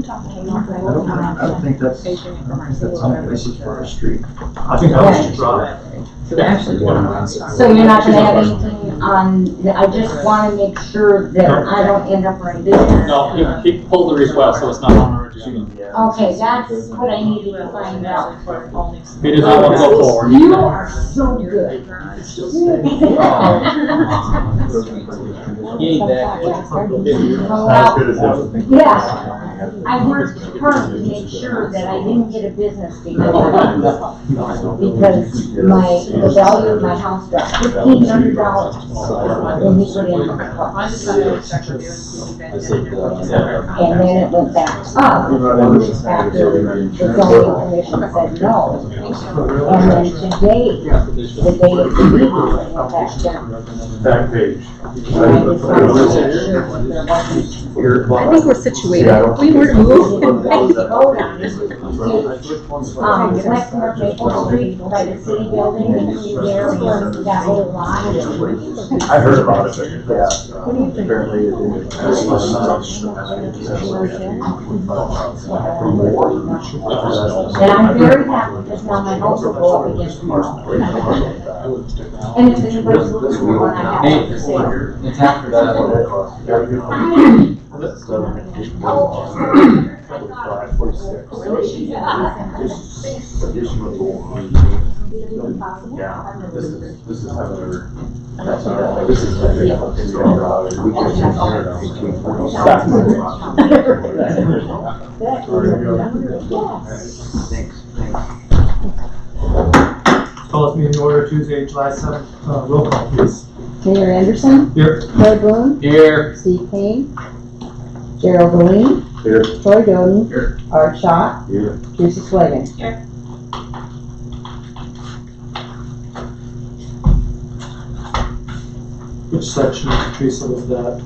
can talk to him. I don't think that's on the basis for our street. I think that was just right. So we actually put them on. So you're not gonna have anything on, I just wanna make sure that I don't end up writing this. No, he pulled the request, so it's not on our agenda. Okay, that's what I needed to find out. He did not want to go forward. You are so good. He ain't that good. Not as good as everything. Yeah, I worked hard to make sure that I didn't get a business because the value of my house dropped $1,500 when he put in the car. And then it went back up after the zoning commission said no. And then today, the day of the meeting, it went back down. Back page. I think we're situated. We weren't moved. Westmore Maple Street, by the city building, and there was that little line. I heard about it, yeah. Apparently it And I'm very happy because now my house will go up again tomorrow. And if anybody's looking for one, I have to say. It's after that. Yeah, this is however. Call this meeting to order Tuesday, July 7th. Roll call, please. Mayor Anderson, Here. Troy Boone, Here. Steve Payne, Gerald Deline, Here. Troy Doden, Here. Art Schott, Here. Teresa Swagan. Which section, Teresa, was that?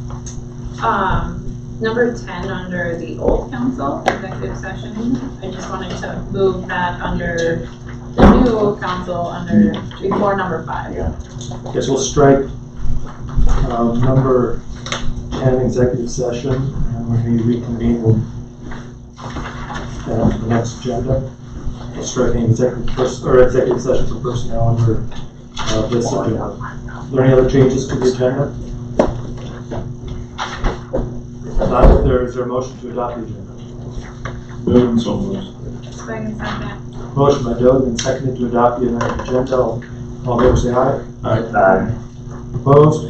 Number 10 under the old council executive session. I just wanted to move that under the new council under before number 5. Guess we'll strike number 10 executive session, and when we reconvene, we'll add on to the next agenda. We'll strike any executive session for personnel under this agenda. Are there any other changes to the agenda? Not if there is a motion to adopt the agenda. Motion by Doug and seconded to adopt the amended agenda. All in favor say aye. Aye. Opposed?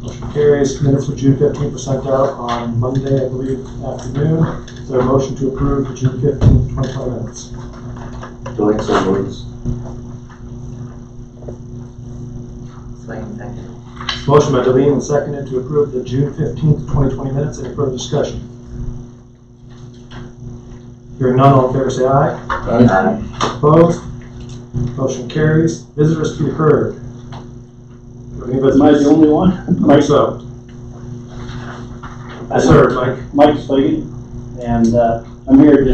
Motion carries. Minutes for June 15th were sent out on Monday, I believe, afternoon. Is there a motion to approve the June 15th, 2020 minutes? Doing so moves. Motion by Deline and seconded to approve the June 15th, 2020 minutes. Any further discussion? Hearing none, all in favor say aye. Aye. Opposed? Motion carries. Visitors to be heard. Any visitors? Am I the only one? Mike's up. Yes, sir, Mike. Mike Spigan, and I'm here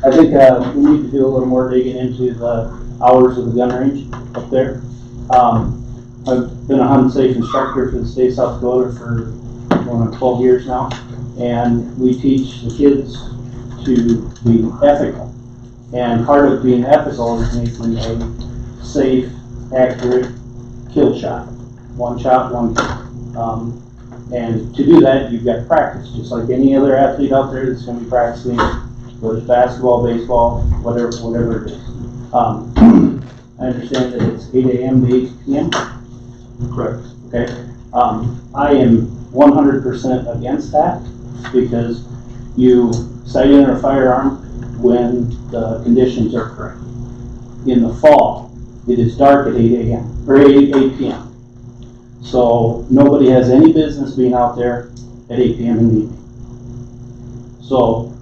I think we need to do a little more digging into the hours of the gun range up there. I've been a hunt safe instructor for the state of South Dakota for going on 12 years now, and we teach the kids to be ethical. And part of being ethical is making a safe, accurate kill shot. One shot, one kill. And to do that, you've got to practice, just like any other athlete out there that's going to be practicing, whether it's basketball, baseball, whatever it is. I understand that it's 8 a.m. to 8 p.m. Correct. Okay. I am 100% against that because you sight in a firearm when the conditions are correct. In the fall, it is dark at 8 a.m. or 8 p.m. So nobody has any business being out there at 8 p.m. in the evening. So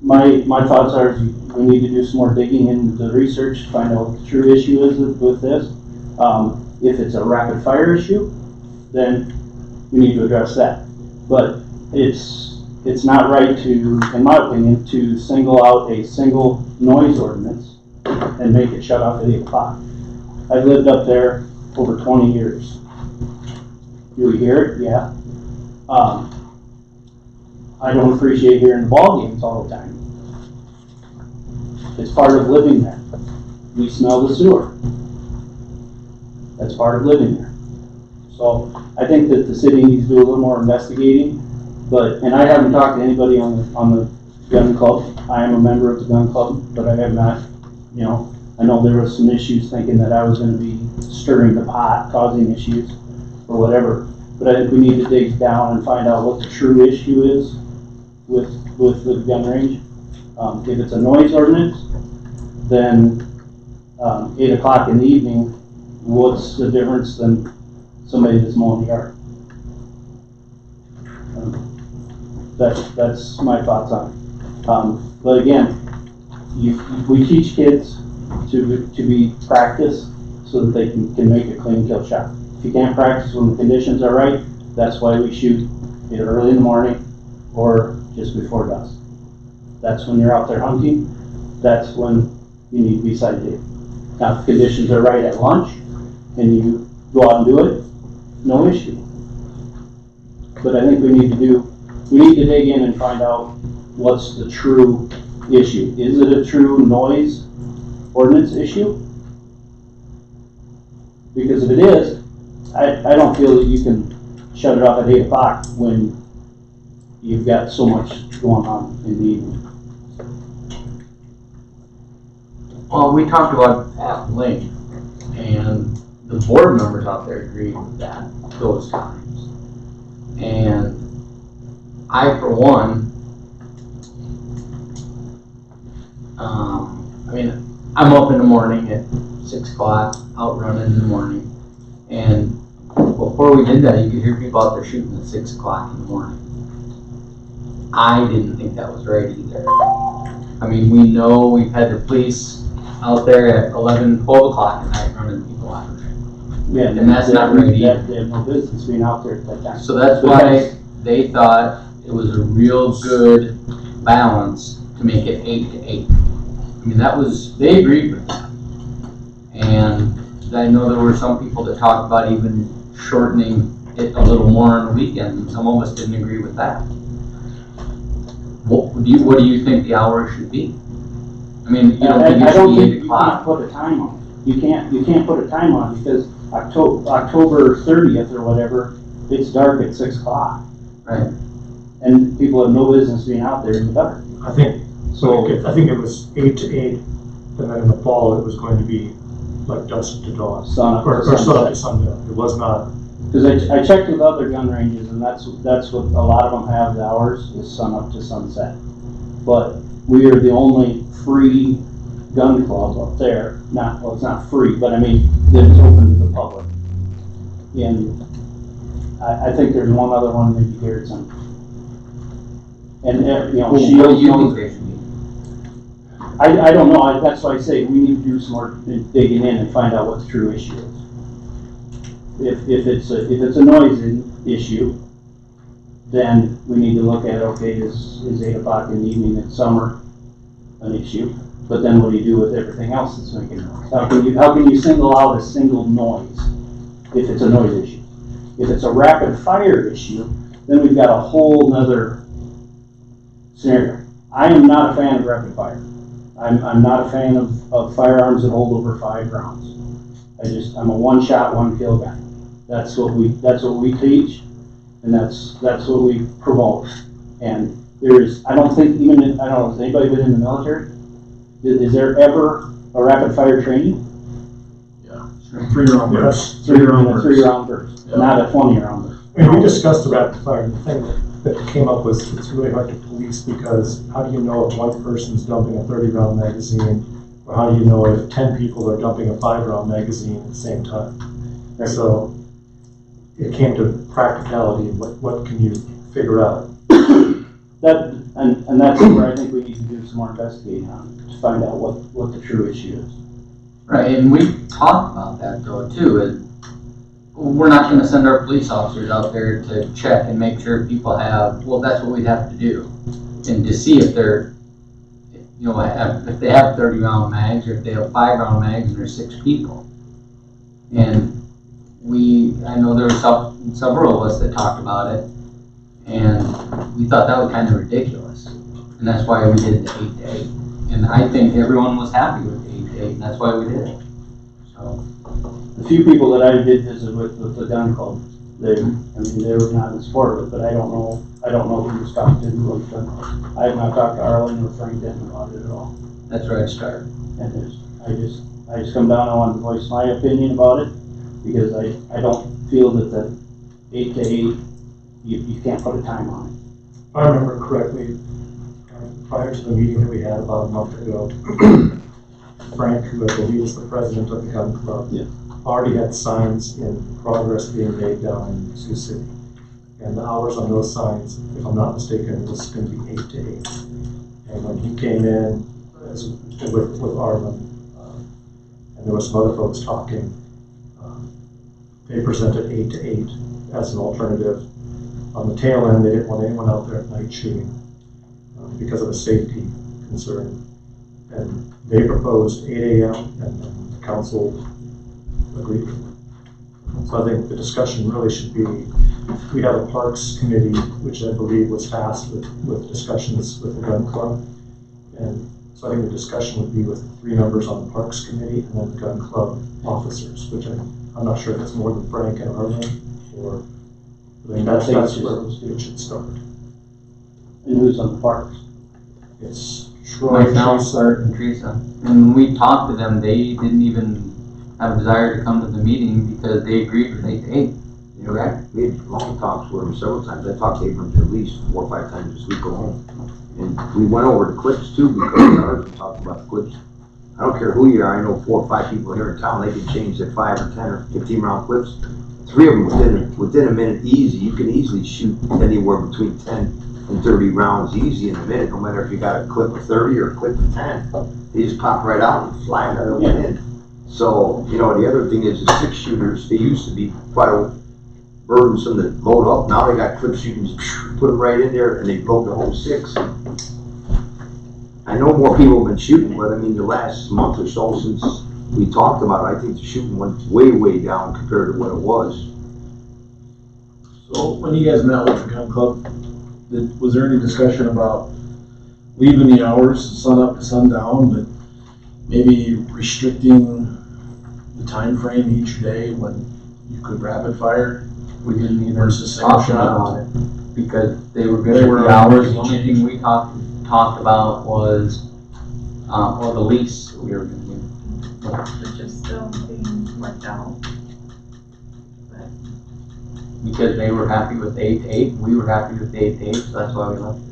my thoughts are we need to do some more digging into the research to find out what the true issue is with this. If it's a rapid fire issue, then we need to address that. But it's not right to, in my opinion, to single out a single noise ordinance and make it shut off at 8 o'clock. I've lived up there over 20 years. Do we hear it? Yeah. I don't appreciate hearing the ball games all the time. It's part of living there. We smell the sewer. That's part of living there. So I think that the city needs to do a little more investigating, and I haven't talked to anybody on the gun club. I am a member of the gun club, but I have not, I know there was some issues thinking that I was gonna be stirring the pot, causing issues, or whatever. But I think we need to dig down and find out what the true issue is with the gun range. If it's a noise ordinance, then 8 o'clock in the evening, what's the difference than somebody that's mowing the yard? That's my thoughts on it. But again, we teach kids to be practice so that they can make a clean kill shot. If you can't practice when the conditions are right, that's why we shoot either early in the morning or just before dusk. That's when you're out there hunting. That's when you need to be sight safe. Now, if the conditions are right at lunch and you go out and do it, no issue. But I think we need to dig in and find out what's the true issue. Is it a true noise ordinance issue? Because if it is, I don't feel that you can shut it off at 8 o'clock when you've got so much going on in the evening. Well, we talked about at length, and the board members out there agreed with that, those times. And I, for one, I'm up in the morning at 6 o'clock, out running in the morning. And before we did that, you could hear people out there shooting at 6 o'clock in the morning. I didn't think that was right either. We know we've had the police out there at 11, 12 o'clock at night running people out of there. Yeah, and that's not right either. They have no business being out there at that time. So that's why they thought it was a real good balance to make it 8 to 8. They agreed with that. And I know there were some people that talked about even shortening it a little more on the weekends, and some of us didn't agree with that. What do you think the hours should be? You don't think it should be 8 o'clock? You can't put a time on it. You can't put a time on it because October 30th or whatever, it's dark at 6 o'clock. Right. And people have no business being out there in the dark. I think it was 8 to 8, and then in the fall it was going to be like dusk to dawn. Sun up or to sun up to sunset. sundown. It was not. Because I checked with other gun ranges, and that's what a lot of them have, the hours, is sun up to sunset. But we are the only free gun club up there. It's not free, but that it's open to the public. And I think there's one other one, maybe Garrettson. And what do you think they should be? I don't know. That's why I say we need to do some more digging in and find out what the true issue is. If it's a noise issue, then we need to look at, okay, is 8 o'clock in the evening in summer an issue? But then what do you do with everything else that's making noise? How can you single out a single noise if it's a noise issue? If it's a rapid fire issue, then we've got a whole nother scenario. I am not a fan of rapid fire. I'm not a fan of firearms that hold over 5 rounds. I'm a one shot, one kill guy. That's what we teach, and that's what we promote. And I don't know, has anybody been in the military? Is there ever a rapid fire training? Yeah. 3-round burst. 3-round burst, Yeah. not a 20-round burst. We discussed the rapid fire. The thing that came up was it's really hard to police because how do you know if one person's dumping a 30-round magazine, or how do you know if 10 people are dumping a 5-round magazine at the same time? Right. So it came to practicality. What can you figure out? And that's where I think we need to do some more investigating on to find out what the true issue is. Right, and we talked about that though too. We're not going to send our police officers out there to check and make sure people have. Well, that's what we'd have to do, and to see if they're, if they have 30-round mags or if they have 5-round mags and there's 6 people. And I know there were several of us that talked about it, And we thought that was kind of ridiculous. And that's why we did the 8 to 8. And I think everyone was happy with the 8 to 8, and that's why we did it. So, The few people that I did visit with the gun club, they were not in support of it, but I don't know who was talking to who was gun club. I have not talked to Arlen or Frank Denton about it at all. that's where I started. And I just come down, I want to voice my opinion about it, because I don't feel that the 8 to 8, you can't put a time on it. If I remember correctly, prior to the meeting that we had about a month ago, Frank, who I believe is the president of the gun club, Yeah. already had signs in progress being made down in Sioux City. And the hours on those signs, if I'm not mistaken, was going to be 8 to 8. And when he came in with Arlen, and there was some other folks talking, they presented 8 to 8 as an alternative. On the tail end, they didn't want anyone out there at night shooting because of a safety concern. And they proposed 8 a.m. and then the council agreed. So I think the discussion really should be, we have a parks committee, which I believe was tasked with discussions with the gun club. And so I think the discussion would be with 3 members on the parks committee and then the gun club officers, which I'm not sure if it's more than Frank and Arlen, or I think that's where it should start. And who's on the parks? It's Troy, Myself, Teresa, Art, and Teresa. And when we talked to them, they didn't even have a desire to come to the meeting because they agreed with 8 to 8. You know, we had long talks with them several times. I talked to Abrams at least 4 or 5 times this week go home. And we went over the clips too, because ours talked about the clips. I don't care who you are, I know 4 or 5 people here in town, they can change their 5 or 10 or 15 round clips. 3 of them within a minute easy. You can easily shoot anywhere between 10 and 30 rounds easy in a minute, no matter if you got a clip of 30 or a clip of 10. They just pop right out and fly another one in. So, you know, the other thing is the 6 shooters, they used to be quite burdensome to load up. Now they got clips you can just put them right in there and they blow the whole 6. I know more people have been shooting, but I mean, the last month or so since we talked about it, I think the shooting went way, way down compared to what it was. So when you guys met with the gun club, was there any discussion about leaving the hours sun up to sundown, but maybe restricting the time frame each day when you could rapid fire? We didn't even Versus single talk shot. about it because they were good They at were the hours. The already only thing we talked about was, or the lease we were gonna do. Which is still being worked out. Because they were happy with 8 to 8, we were happy with 8 to 8, so that's why we left it.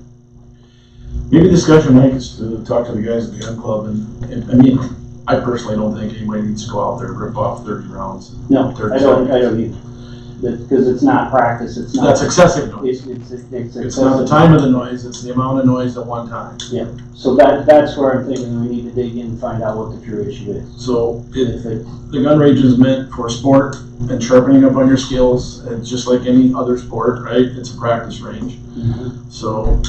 Maybe discussion, Mike, is to talk to the guys at the gun club and I mean, I personally don't think anybody needs to go out there and rip off 30 rounds. No, in 30 I don't seconds. either. Because it's not practice, it's not. That's excessive noise. It's It's excessive. not the time of the noise, it's the amount of noise at one time. So that's where I'm thinking we need to dig in and find out what the true issue is. So If it, the gun range is meant for sport and sharpening up on your skills. It's just like any other sport, right? It's a practice range. So,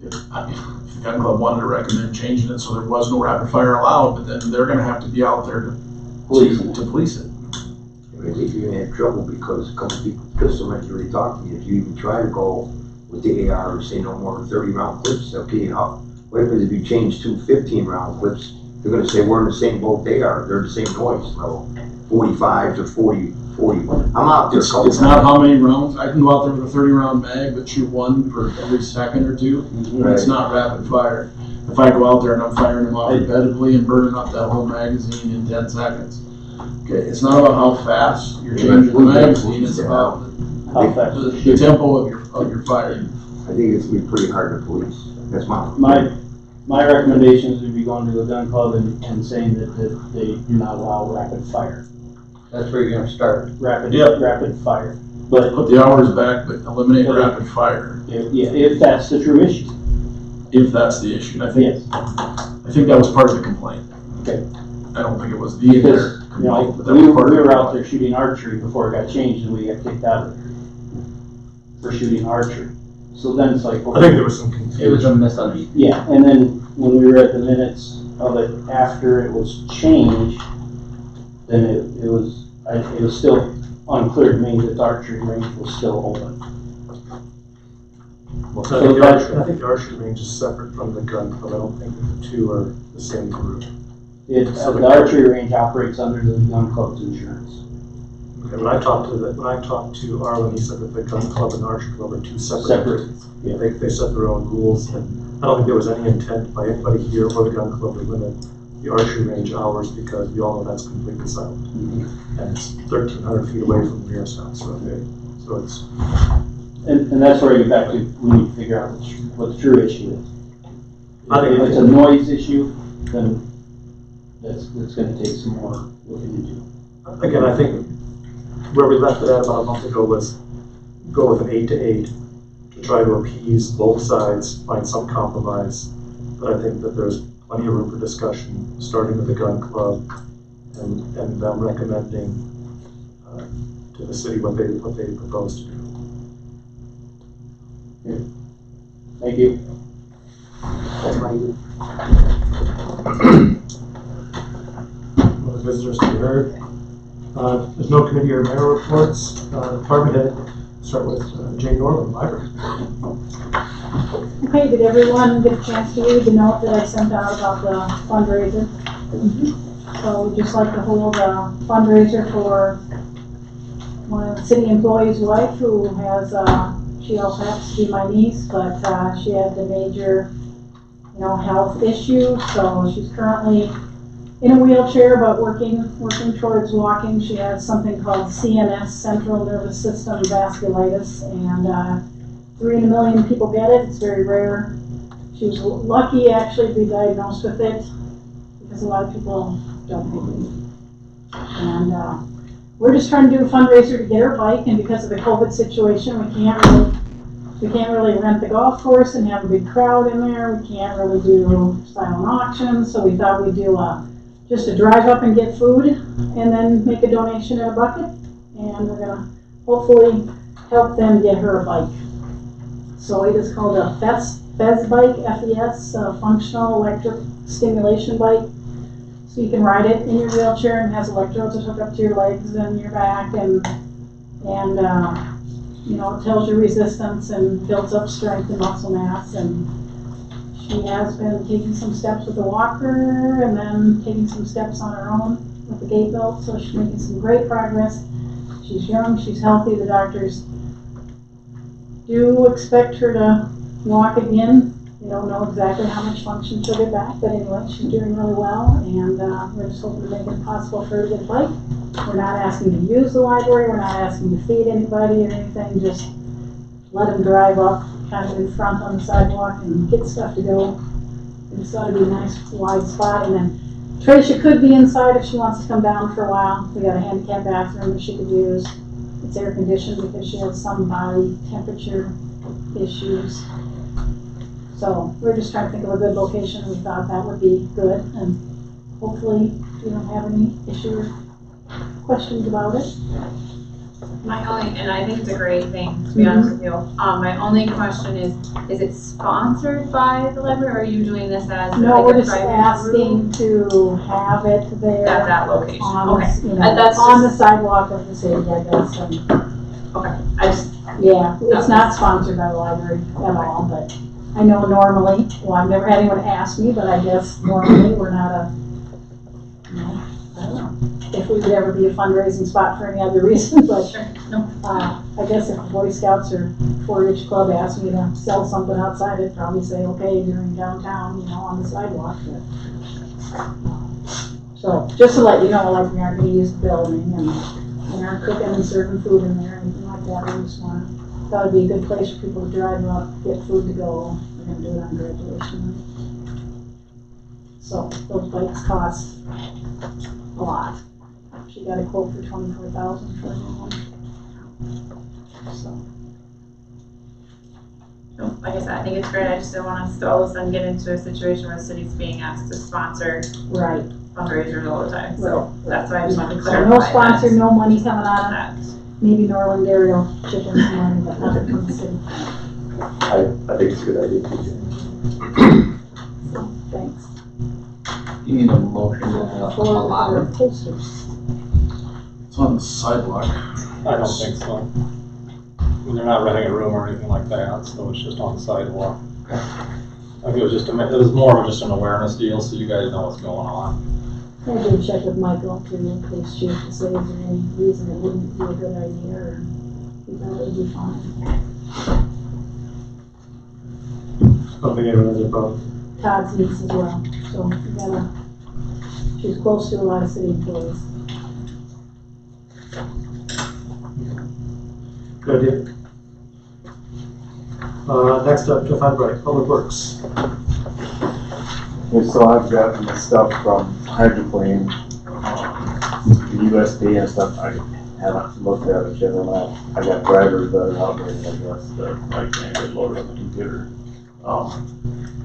if the gun club wanted to recommend changing it so there was no rapid fire allowed, but then they're gonna have to be out there to police it. I think you're gonna have trouble because a couple people, pistol already talked to me. If you even try to go with the AR and say no more than 30 round clips, okay, what if you change 2 15 round clips? They're gonna say we're in the same boat they are. They're the same noise level, 45 to 40. I'm out there. It's not how many rounds. I can go out there with a 30 round mag, but shoot 1 for every second or 2. Right. It's not rapid fire. If I go out there and I'm firing them off repetitively and burning up that whole magazine in 10 seconds. Okay, it's not about how fast you're changing the magazine, it's about how fast. the tempo of your fire. I think it's gonna be pretty hard to police. That's My recommendations would be going to the gun club and saying that they do not allow rapid fire. That's where you're gonna start. Rapid fire. But Put the hours back, but eliminate rapid fire, if that's the true issue. if that's the issue. And Yes. I think that was part of the complaint. Okay. I don't think it was the entire Because, you know, complaint, but that we was part of it. were out there shooting archery before it got changed and we got kicked out of there for shooting archery. So then it's like, I think there was some It was confusion. a misunderstanding. yeah, and then when we were at the minutes of it after it was changed, then it was still unclear to me that the archery range was still open. So I think the archery range is separate from the gun club. I don't think that the two are the same group. The archery range operates under the gun club's insurance. Okay, when I talked to Arlen, he said that the gun club and the archery club are two separate entities. Yeah. They set their own rules, and I don't think there was any intent by anybody here or the gun club to limit the archery range hours, because we all know that's completely silent. And it's 1,300 feet away from the nearest house, so it's. And that's where you get back to, we need to figure out what the true issue is. I think If it's a noise issue, then that's gonna take some more looking into. Again, I think where we left it at about a month ago was go with an 8 to 8 to try to appease both sides, find some compromise. But I think that there's plenty of room for discussion, starting with the gun club and them recommending to the city what they propose to do. Thank you. Well, the visitors to be heard. There's no committee or mayor reports. Department head, start with Jane Norman, library. Okay, did everyone get a chance to read the note that I sent out about the fundraiser? So we'd just like to hold a fundraiser for one of the city employees' wife who has, she also happens to be my niece, but she had a major, health issue. So she's currently in a wheelchair, but working towards walking. She has something called CNS, Central Nervous System Vasculitis, and 3 in a million people get it. It's very rare. She was lucky actually to be diagnosed with it, because a lot of people don't make it. And we're just trying to do a fundraiser to get her a bike, and because of the COVID situation, we can't really rent the golf course and have a big crowd in there. We can't really do silent auctions, so we thought we'd do just a drive up and get food, and then make a donation in a bucket, and we're gonna hopefully help them get her a bike. So it is called a FES bike, FES, functional electric stimulation bike. So you can ride it in your wheelchair, and has electrodes that hook up to your legs and your back, and it tells you resistance and builds up strength and muscle mass. And she has been taking some steps with the walker, and then taking some steps on her own with the gait belt. So she's making some great progress. She's young, she's healthy. The doctors do expect her to walk again. They don't know exactly how much function she'll get back, but anyway, she's doing really well, and we're just hoping to make it possible for her to get a bike. We're not asking to use the library, we're not asking to feed anybody or anything, just let them drive up kind of in front on the sidewalk and get stuff to go. It's got to be a nice wide spot, and then Tracia could be inside if she wants to come down for a while. We got a handicap bathroom that she could use. It's air conditioned because she has some body temperature issues. So we're just trying to think of a good location. We thought that would be good, and hopefully you don't have any issues or questions about it. And I think it's a great thing, to be honest with you. My only question is it sponsored by the library, or are you doing this as No, like we're a just private asking group? to have it there. At that location, on, okay. That's on just, the sidewalk of the city, I guess. And, okay, I just, yeah, it's not sponsored by the library at all, but I know normally, well, I've never had anyone ask me, but I guess normally we're not I don't know if we would ever be a fundraising spot for any other reason, but sure, no. I guess if the Boy Scouts or 4-H Club asked me to sell something outside, I'd probably say, okay, during downtown, on the sidewalk. But, so, just to let you know, like, we aren't going to use the building, and we aren't cooking and serving food in there or anything like that. We just thought it'd be a good place for people to drive up, get food to go. We're going to do it on graduation. So, those bikes cost a lot. She got a quote for $24,000 for a new one. So. No, like I said, I think it's great. I just don't want us to all of a sudden get into a situation where the city's being asked to sponsor Right. fundraisers all the time. So Right. that's why I just wanted to So clarify no sponsor, that. no money coming out of That. maybe Norland Dairy will chip in some money, but nothing from the city. I think it's a good idea, TJ. So, thanks. You need a motion to allow For it. posters. It's on the sidewalk. I don't think so. I mean, they're not renting a room or anything like that, so it's just on the sidewalk. I think it was just, it was more of just an awareness deal, so you guys know what's going on. I did check with Michael too, in case chief to say is there any reason it wouldn't be a good idea, or he thought it would be fine. I don't think anyone has a problem. Todd's niece as well, so we gotta, she's close to a lot of city employees. Good idea. Next up, Jeff Albright, Public Works. Okay, so I've gotten the stuff from HydroClean, the USP and stuff. I haven't looked at it yet. I got drivers that are out there, I guess, that I can't get loaded on the computer.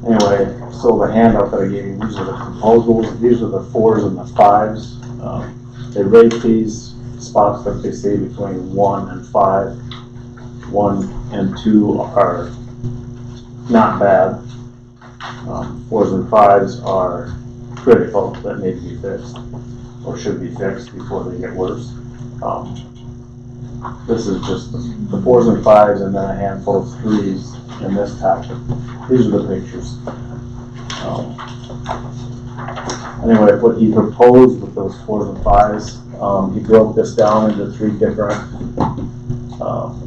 Anyway, so the handout that I gave you, these are the proposals. These are the 4s and the 5s. They rate these spots that they say between 1 and 5. 1 and 2 are not bad. 4s and 5s are critical, that need to be fixed, or should be fixed before they get worse. This is just the 4s and 5s, and then a handful of 3s in this packet. These are the pictures. Anyway, what he proposed with those 4s and 5s, he broke this down into 3 different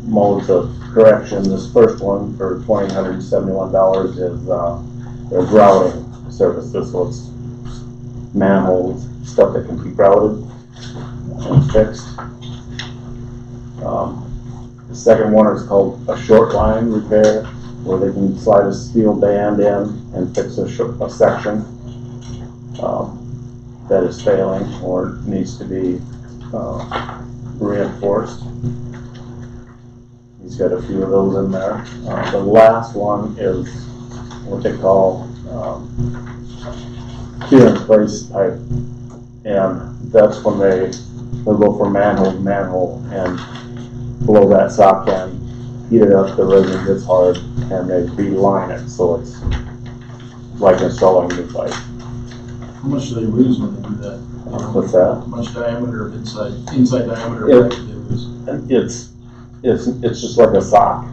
modes of correction. This first one for $2,171 is their grouting services, so it's manholes, stuff that can be grouted and fixed. The second one is called a short line repair, where they can slide a steel band in and fix a section that is failing or needs to be reinforced. He's got a few of those in there. The last one is what they call cure-in-place pipe, and that's when they'll go from manhole to manhole and blow that sock in, heat it up, the resin gets hard, and they beeline it, so it's like installing new pipe. How much do they lose when they do that? What's that? How much diameter of inside diameter of pipe do they lose? It's just like a sock.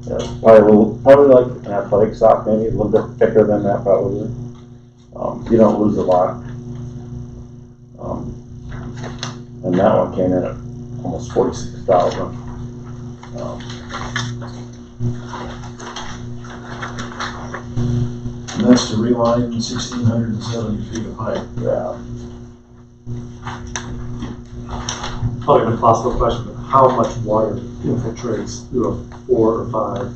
Yeah, probably like an athletic sock, maybe a little bit thicker than that probably. You don't lose a lot. And that one came in at almost $46,000. And that's to reline 1,670 feet of pipe. Yeah. Probably an impossible question, but how much water infiltrates through a 4 or 5?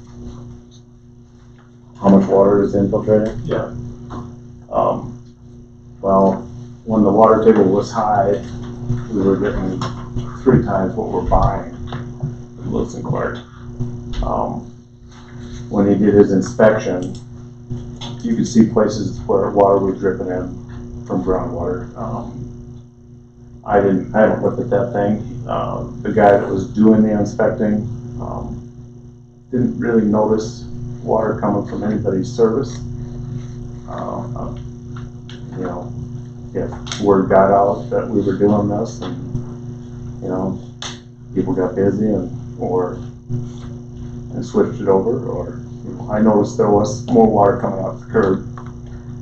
How much water is infiltrating? Yeah. Well, when the water table was high, we were getting 3 times what we're buying from Lewis and Clark. When he did his inspection, you could see places where water was dripping in from groundwater. I haven't looked at that thing. The guy that was doing the inspecting didn't really notice water coming from anybody's service. You know, if word got out that we were doing this, and you know, people got busy and switched it over, or you know, I noticed there was more water coming off the curb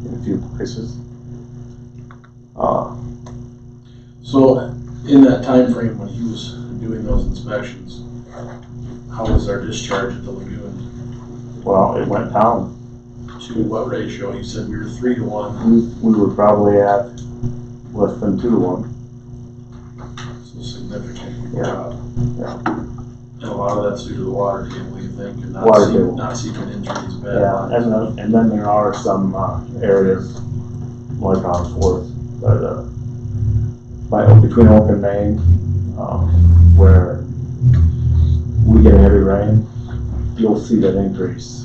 in a few places. So in that time frame when he was doing those inspections, how was our discharge at the lagoon? Well, it went down. To what ratio? You said we were 3 to 1. We were probably at less than 2 to 1. So significant. Yeah. Yeah. And a lot of that's due to the water table, you think, and Water table. not seeking injuries bad. Yeah, and then there are some areas like on 4th, between Oak and Main, where we get a heavy rain, you'll see that increase.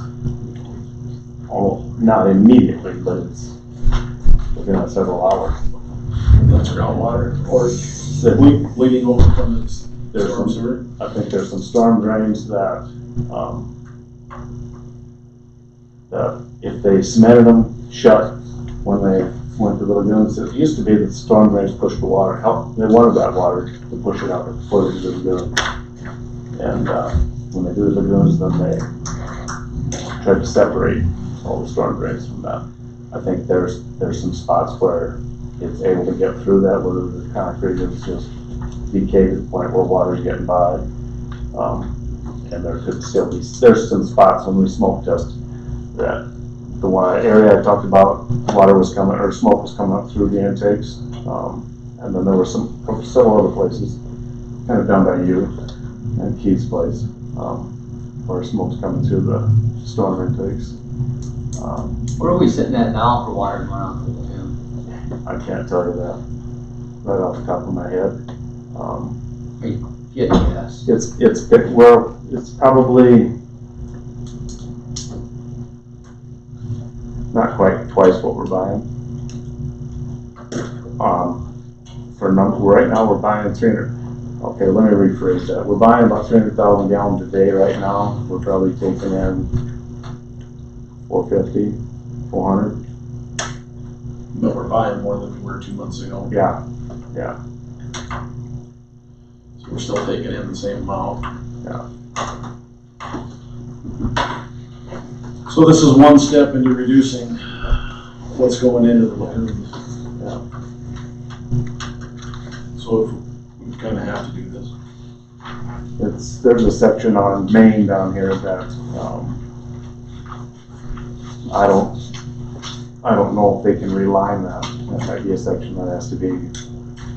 Not immediately, but it's within several hours. That's groundwater, or leading over from the storm sewer? I think there's some storm drains that if they cemented them shut when they went to the lagoons. It used to be that storm drains pushed the water, they wanted that water to push it out before they did the lagoon. And, when they do the lagoons, then they tried to separate all the storm drains from that. I think there's some spots where it's able to get through that, where the concrete is just decayed to the point where water's getting by. And there could still be, there's some spots when we smoke test that the one area I talked about, water was coming, or smoke was coming up through the intakes. And then there were several other places, kind of down by you and Keith's place, where smoke's coming through the storm intakes. Where are we sitting at now for water going out to the lagoon? I can't tell you that right off the top of my head. Get a guess. It's probably not quite twice what we're buying. Right now we're buying 300. Okay, let me rephrase that. We're buying about 300,000 gallons a day right now. We're probably taking in 450, 400. But we're buying more than we were 2 months ago. Yeah. So we're still taking in the same amount. Yeah. So this is one step into reducing what's going into the lagoon. Yeah. So if we kind of have to do this. There's a section on Main down here that, I don't know if they can reline that. That might be a section that has to be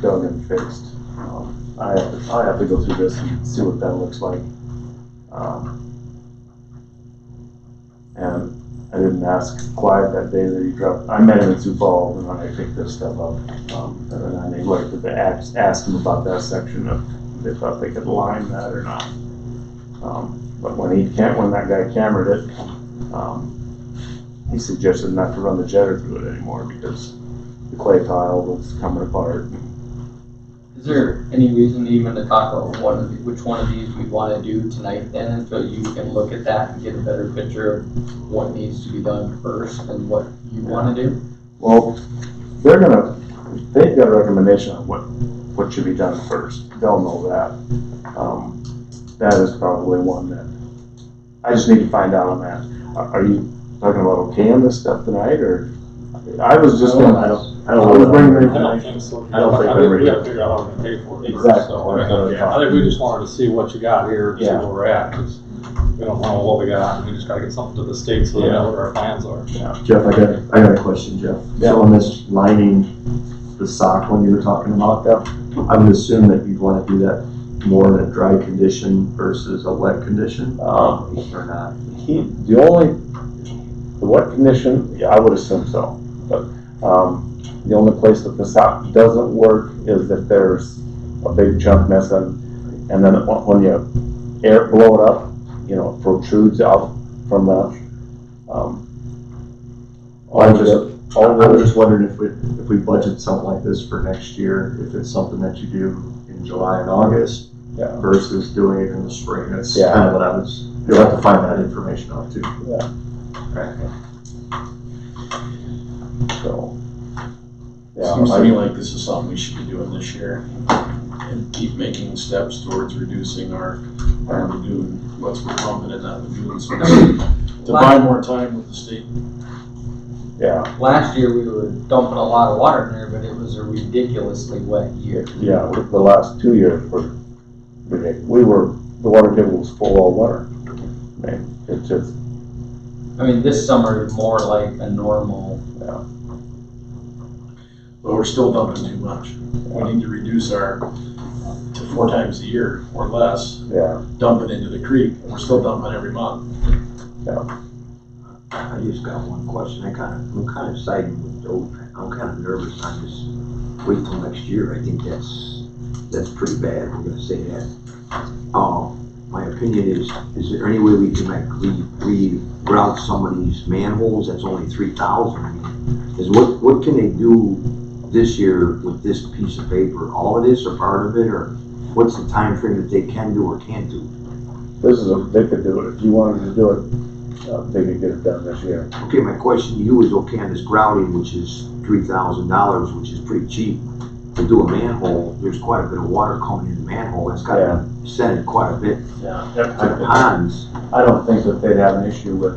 dug and fixed. I have to go through this and see what that looks like. And I didn't ask Clyde that day that he dropped, I met him in Sioux Falls and when I picked this stuff up. And then I neglected to ask him about that section, if they thought they could line that or not. But when that guy cambered it, he suggested not to run the jetter through it anymore because the clay tile was coming apart. Is there any reason even to talk about which one of these we want to do tonight then, until you can look at that and get a better picture of what needs to be done first and what you want to do? Well, they've got a recommendation on what should be done first. They'll know that. That is probably one that I just need to find out on that. Are you talking about okay on this stuff tonight, or I was just going? I don't bring the information. I don't think we're ready. we gotta figure out how we're gonna pay for it. Exactly. So, I think we just wanted to see what you got here, see where we're at, because we don't know what we got, we just gotta get something to the state so they know what our plans are. Jeff, I got a question, Jeff. So on this lining, the sock one you were talking about, I would assume that you'd want to do that more in a dry condition versus a wet condition, or not? The wet condition, yeah, I would assume so, but the only place that the sock doesn't work is if there's a big chunk missing, and then when you blow it up, it protrudes out from the. I was just wondering if we budget something like this for next year, if it's something that you do in July and August versus doing it in the spring. That's kind of what you'll have to find that information out too. Yeah. Right. So. Seems to me like this is something we should be doing this year and keep making steps towards reducing our lagoon, what's we're pumping in that lagoon, so to buy more time with the state. Yeah. Last year we were dumping a lot of water in there, but it was a ridiculously wet year. Yeah, the last 2 years were ridiculous. The water table was full all winter. This summer is more like a normal. But we're still dumping too much. We need to reduce to 4 times a year or less. Yeah. Dump it into the creek, and we're still dumping every month. Yeah. I just got one question. I'm kind of siding with Dope. I'm kind of nervous on this. Wait till next year. I think that's pretty bad. I'm gonna say that. My opinion is there any way we can reroute some of these manholes? That's only 3,000. I mean, what can they do this year with this piece of paper? All of this or part of it, or what's the time frame that they can do or can't do? They could do it if you wanted to do it they could get it done this year. Okay, my question to you is, okay, on this grouting, which is $3,000, which is pretty cheap, to do a manhole, there's quite a bit of water coming in the manhole, it's gotta be sending quite a bit Yeah. to the ponds. I don't think that they'd have an issue with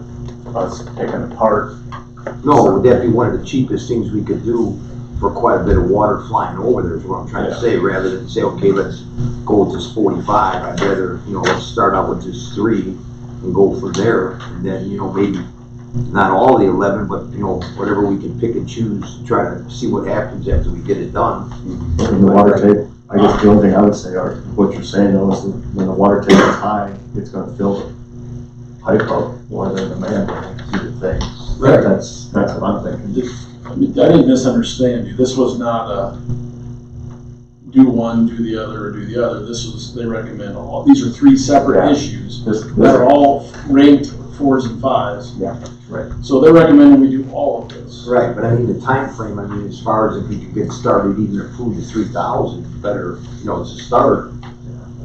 us picking apart. No, would that be one of the cheapest things we could do for quite a bit of water flying over there, is what I'm trying to say, rather than say, okay, let's go with this 45, I'd rather, let's start out with just 3 and go from there, and then, maybe not all the 11, but, whatever we can pick and choose, try to see what happens after we get it done. And the water table, I guess the only thing I would say, or what you're saying though, is that when the water table is high, it's gonna fill the pipe up more than the manhole, see the thing. Right. That's what I'm thinking. I didn't misunderstand you. This was not a do one, do the other, or do the other. This was, they recommend all, these are 3 separate issues that are all ranked 4s and 5s. Yeah, right. So they're recommending we do all of this. Right, but I mean, the time frame. As far as if we could get started, even approve the 3,000, better, it's a start.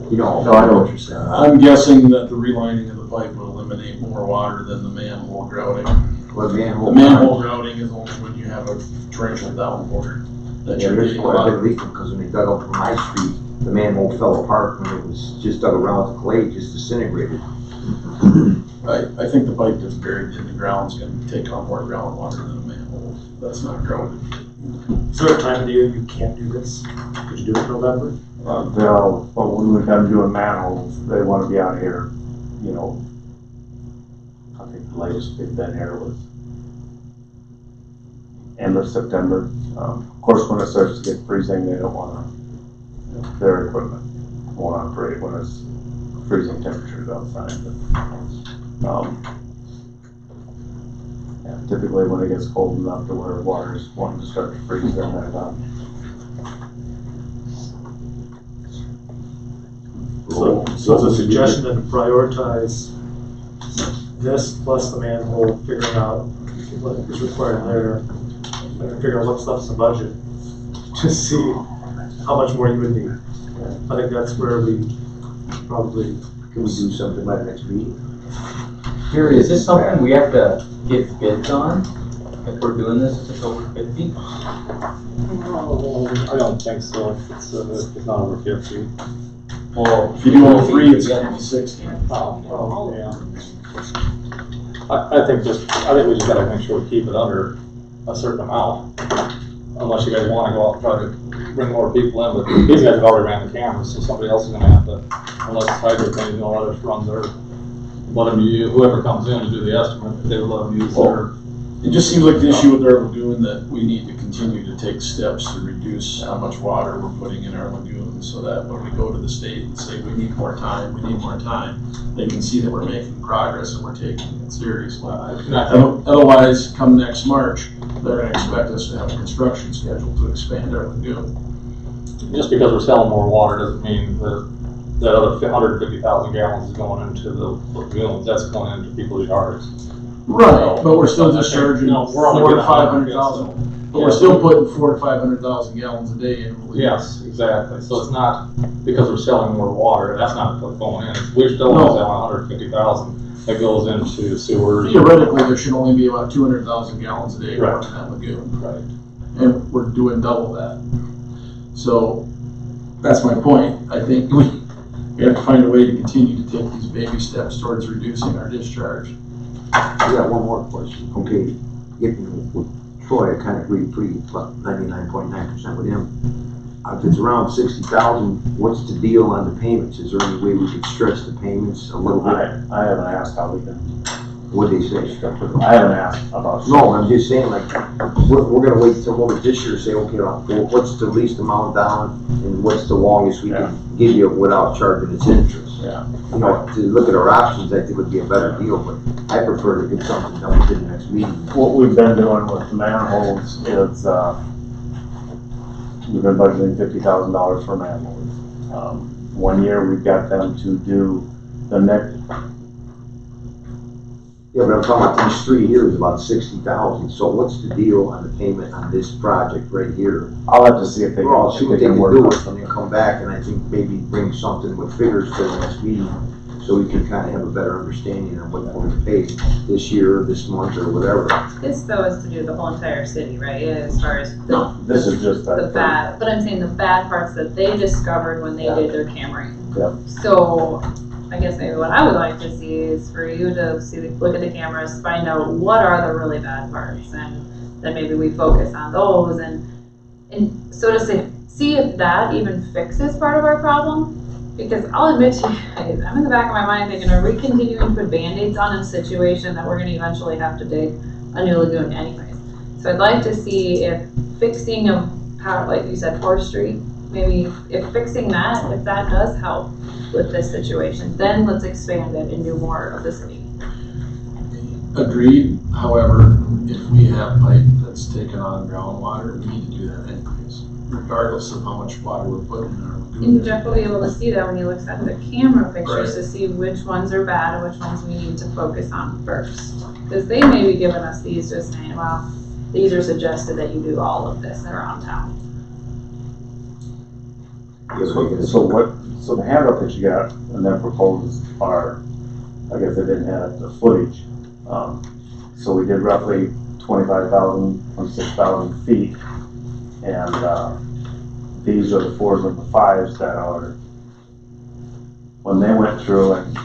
No, I know what you're saying. I'm guessing that the relining of the pipe will eliminate more water than the manhole grouting. Well, The manhole grouting is only when you have a torrential downpour. That Yeah, you're there's getting a quite a lot bit of. of leaking, because when they dug up from my street, the manhole fell apart when it was just dug around with clay, just disintegrated. I think the pipe that's buried in the ground is gonna take on more groundwater than a manhole. That's not grounded. Is there a time of the year you can't do this? Could you do it in November? When we're done doing manholes, they wanna be out here, I think the latest they've been here was end of September. Of course, when it starts to get freezing, they don't wanna, their equipment won't operate when it's freezing temperatures outside. But, yeah, typically when it gets cold enough to where water's wanting to start to freeze, then they're done. So it's a suggestion then to prioritize this plus the manhole, figuring out what is required there, and figure out what stuff's in the budget, to see how much more you would need. I think that's where we probably. Can we do something by the next meeting? Gary, is this something we have to get bids on if we're doing this if it's over 50? I don't think so. It's not over 50. Well, if you do all 3, it's gonna be 60. Oh, yeah. I think we just gotta make sure we keep it under a certain amount. Unless you guys wanna go out and try to bring more people in, but these guys have already ran the cameras, so somebody else is gonna have to, unless it's hydro thing, let us run their, let them use, whoever comes in to do the estimate, they will let them use their. It just seems like the issue with our lagoon that we need to continue to take steps to reduce how much water we're putting in our lagoon, so that when we go to the state and say we need more time, they can see that we're making progress and we're taking it seriously. Otherwise, come next March, they're gonna expect us to have a construction schedule to expand our lagoon. Just because we're selling more water doesn't mean that other 150,000 gallons is going into the lagoons, that's going into people's yards. Right, but we're still discharging we're only 400 to getting 500,000. But we're still putting 400 to 500,000 gallons a day in. Yes, exactly. So it's not because we're selling more water, that's not what's going in. We're still No. selling 150,000 that goes into sewers. Theoretically, there should only be about 200,000 gallons a day Right. going in that lagoon. Right. And we're doing double that. So that's my point. I think we have to find a way to continue to take these baby steps towards reducing our discharge. I got one more question. Okay, with Troy, I kind of agree pretty, about 99.9% with him. If it's around 60,000, what's the deal on the payments? Is there any way we could stretch the payments a little bit? I haven't asked how we can, What'd they say? I haven't asked about. No, I'm just saying, like, we're gonna wait till over this year, say, okay, well, what's the least amount down, and what's the longest we can give you without charging its interest? Yeah. To look at our options, I think would be a better deal, but I prefer to get something done within the next meeting. What we've been doing with the manholes is, we've been budgeting $50,000 for manholes. 1 year, we've got them to do the next. Yeah, but I'm talking about these 3 years, about 60,000, so what's the deal on the payment on this project right here? I'll have to see if they Well, I'll see can, what if they they can can do work. it, and then come back, and I think maybe bring something with figures for the next meeting, so we can kinda have a better understanding of what we're gonna pay this year, this month, or whatever. This though is to do the whole entire city, right? As far as the, This is just the that. bad, but I'm saying the bad parts that they discovered when they did their cammering. Yep. So, I guess maybe what I would like to see is for you to look at the cameras, find out what are the really bad parts, and then maybe we focus on those, and so to say, see if that even fixes part of our problem. Because I'll admit to you guys, I'm in the back of my mind thinking, are we continuing to put Band-Aids on a situation that we're gonna eventually have to dig a new lagoon anyways? So I'd like to see if fixing of power, like you said, 4th Street, maybe if fixing that, if that does help with this situation, then let's expand it and do more of the city. Agreed, however, if we have pipe that's taken on groundwater, we need to do that anyways, regardless of how much water we're putting in our lagoon. And Jeff will be able to see that when he looks at the camera pictures to see which ones are bad and which ones we need to focus on first. Because they may be giving us these just saying, well, these are suggested that you do all of this around town. So the handout that you got and then proposed are, I guess they didn't have the footage. So we did roughly 25,000 from 6,000 feet. And these are the 4s and the 5s that are, when they went through and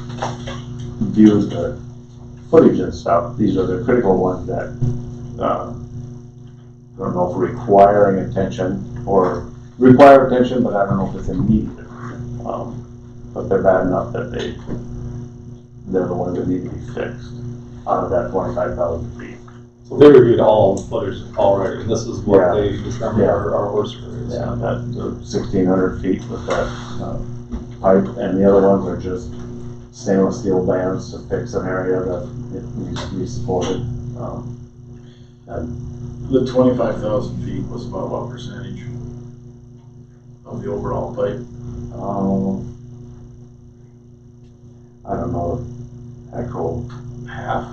viewed the footage and stuff, these are the critical ones that, I don't know if requiring attention or require attention, but I don't know if it's immediate. But they're bad enough that they're the ones that need to be fixed out of that 25,000 feet. So they reviewed all the footage already, and this is what they determined our worst areas. Yeah, that 1,600 feet with that pipe, and the other ones are just stainless steel bands to fix an area that it needs to be supported. And The 25,000 feet was about what percentage of the overall pipe? I don't know, actual, Half,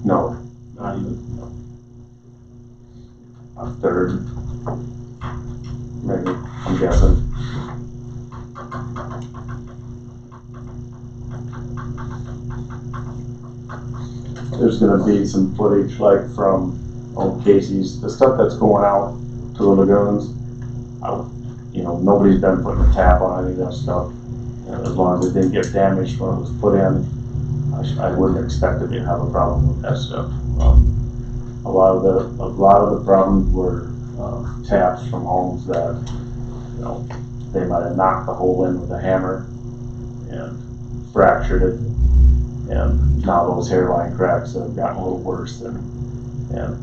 no, not even. a third, maybe, I'm guessing. There's gonna be some footage like from old Casey's, the stuff that's going out to the lagoons. Nobody's been putting a tap on any of that stuff. As long as it didn't get damaged when it was put in, I wouldn't expect it to have a problem with that stuff. A lot of the problems were taps from homes that, they might have knocked the hole in with a hammer and fractured it. And now those hairline cracks have gotten a little worse and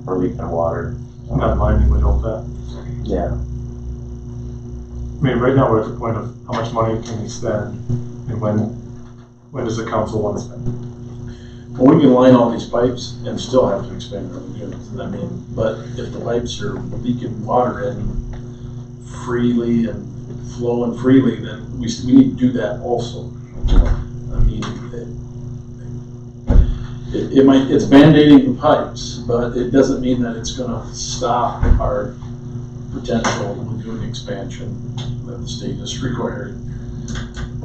are leaking water. That lighting would help that. Yeah. I mean, right now we're at the point of how much money can we spend and when does the council want to spend? Well, we can line all these pipes and still have to expand our lagoons, but if the pipes are leaking water in freely and flowing freely, then we need to do that also. I mean, it's band-aiding the pipes, but it doesn't mean that it's gonna stop our potential lagoon expansion that the state is requiring.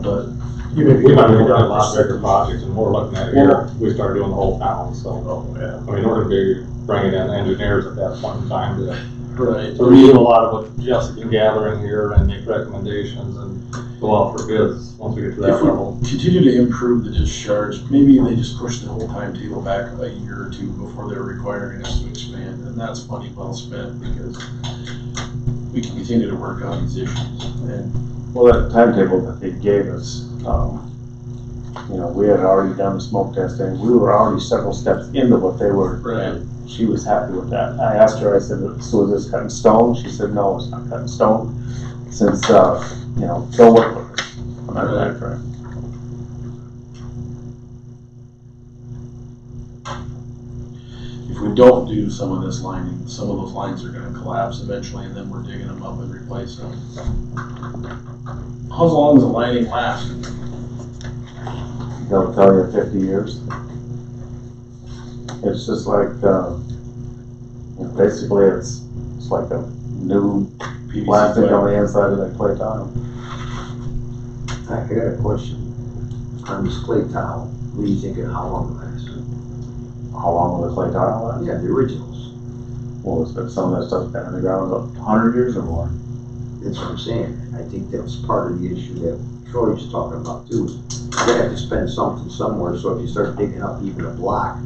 But We might be looking at a lot bigger projects, and we're looking at here, we start doing the whole town, so. yeah. I mean, we're gonna be bringing in engineers at that point in time Right. to review a lot of what Jeff's been gathering here and make recommendations and go out for bids once we get to that If we level. continue to improve the discharge, maybe they just push the whole timetable back a year or two before they're requiring us to expand, and that's money well spent because we can continue to work on these issues. And Well, that timetable that they gave us, we had already done the smoke testing. We were already several steps into what they were. Right. She was happy with that. I asked her, I said, so is this cutting stone? She said, no, it's not cutting stone. Since, they'll work with us on that timeframe. if we don't do some of this lining, some of those lines are gonna collapse eventually, and then we're digging them up and replacing them. How long does the lining last? They'll tell you 50 years. It's just like, basically it's like a new PVC plastic pipe? on the inside of that clay tile. I got a question. on this clay tile, what do you think and how long it lasts? How long will the clay tile last? Yeah, the originals. Well, it's been, some of that stuff's been in the ground about 100 years or more. That's what I'm saying. I think that's part of the issue that Troy's talking about too. You have to spend something somewhere, so if you start digging up even a block,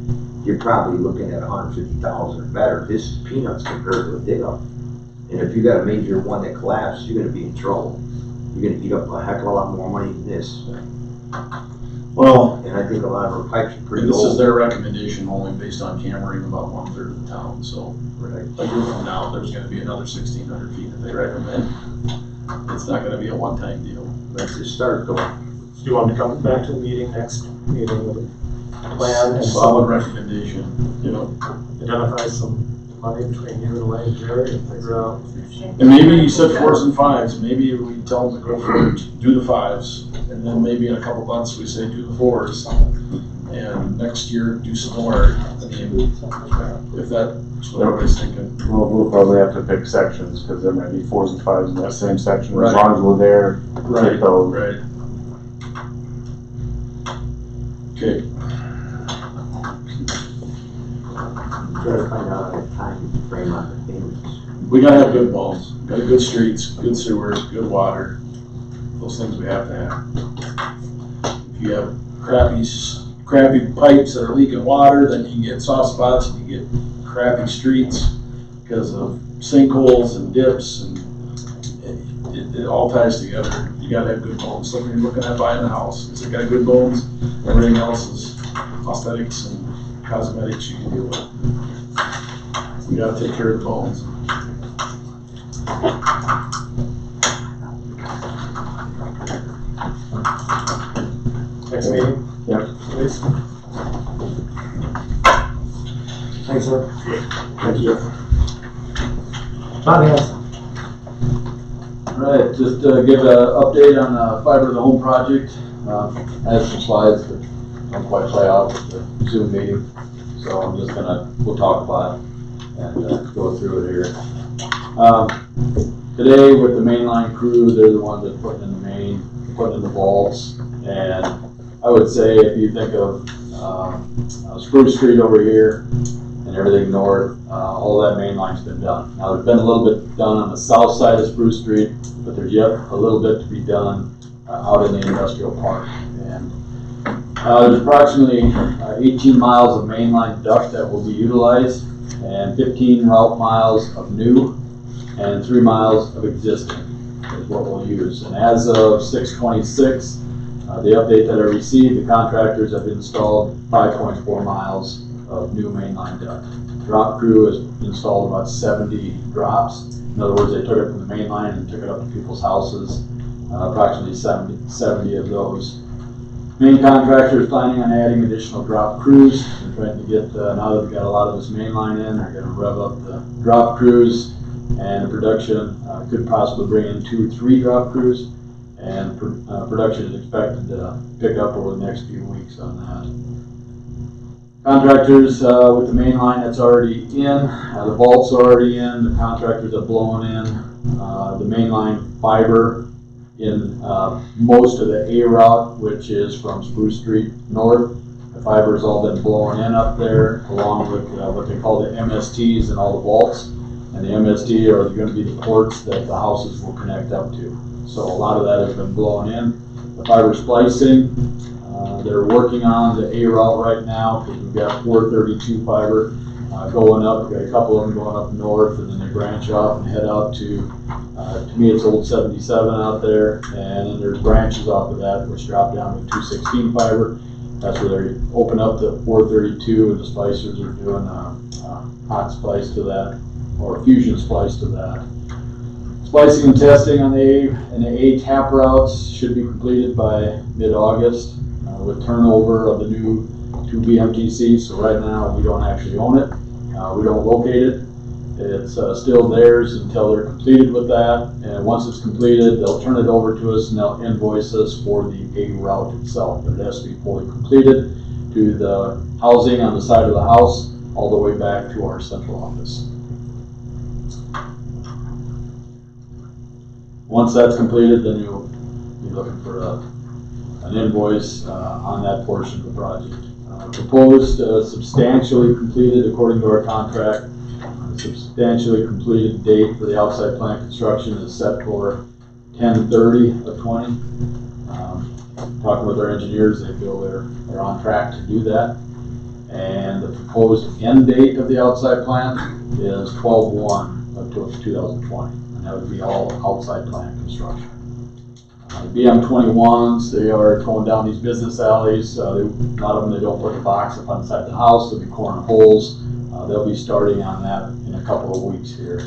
you're probably looking at 150,000 or better. This is peanuts compared to a dig up. And if you got a major one that collapses, you're gonna be in trouble. You're gonna eat up a heck of a lot more money than this. Well, And I think a lot of our pipes are pretty and this is old. their recommendation only based on cammering about 1/3 of the town, so. Right. A year from now, there's gonna be another 1,600 feet that they recommend. It's not gonna be a one-time deal. That's the start though. Do you want to come back to the meeting next meeting with a plan and Solid recommendation, you know. identify some money between you and Elaine and Jerry and figure out? And maybe you said 4s and 5s, maybe we tell them to go for it, do the 5s, and then maybe in a couple months we say do the 4s. And next year, do some more. I mean, if that's what everybody's thinking. We'll probably have to pick sections, because there might be 4s and 5s in that same section, as Right. long as we're there, Right, take those. right. Okay, Try to find out a time frame on the payments. we gotta have good balls, gotta good streets, good sewers, good water. Those things we have to have. If you have crappy pipes that are leaking water, then you can get soft spots, and you get crappy streets because of sinkholes and dips, and it all ties together. You gotta have good bones. Like when you're looking at buying a house, it's got good bones, everything else is prosthetics and cosmetics you can deal with. You gotta take care of the bones. Next meeting? Yep. Please. Thanks, sir. Thank you. Not Hanson. Right, just give an update on the fiber to the home project. I have some slides that don't quite play out with the Zoom meeting, so I'm just we'll talk about it and go through it here. Today with the mainline crew, they're the ones that putting in the main, putting in the vaults, and I would say if you think of Spruce Street over here and everything north, all that main line's been done. Now there's been a little bit done on the south side of Spruce Street, but there's yet a little bit to be done out in the industrial park. And there's approximately 18 miles of mainline duct that will be utilized, and 15 route miles of new, and 3 miles of existing is what we'll use. And as of 6/26, the update that I received, the contractors have installed 5.4 miles of new mainline duct. Drop crew has installed about 70 drops. In other words, they took it from the main line and took it up to people's houses, approximately 70 of those. Main contractor is planning on adding additional drop crews. They're trying to get, now that we've got a lot of this main line in, they're going to rev up the drop crews, and production could possibly bring in 2 or 3 drop crews, and production is expected to pick up over the next few weeks on that. Contractors with the main line that's already in, the vaults are already in, the contractors have blown in, the main line fiber in most of the A route, which is from Spruce Street north. The fiber's all been blown in up there, along with what they call the MSTs and all the vaults. And the MST are going to be the ports that the houses will connect up to. So a lot of that has been blown in. The fiber splicing, they're working on the A route right now, because we've got 432 fiber going up. We've got a couple of them going up north, and then they branch off and head out to me it's old 77 out there, and then there's branches off of that which drop down to 216 fiber. That's where they open up the 432, and the splicers are doing a hot splice to that, or fusion splice to that. Splicing and testing on the A tap routes should be completed by mid-August with turnover of the new 2 BMTCs. So right now we don't actually own it. We don't locate it. It's still theirs until they're completed with that. And once it's completed, they'll turn it over to us and they'll invoice us for the A route itself. But it has to be fully completed to the housing on the side of the house all the way back to our central office. Once that's completed, then you'll be looking for an invoice on that portion of the project. Proposed substantially completed according to our contract. Substantially completed date for the outside plant construction is set for 10/30/20. Talking with our engineers, they feel they're on track to do that. And the proposed end date of the outside plant is 12/1/2020, and that would be all outside plant construction. BM21s, they are going down these business alleys. A lot of them, they don't put the box up inside the house, they'll be coring holes. They'll be starting on that in a couple of weeks here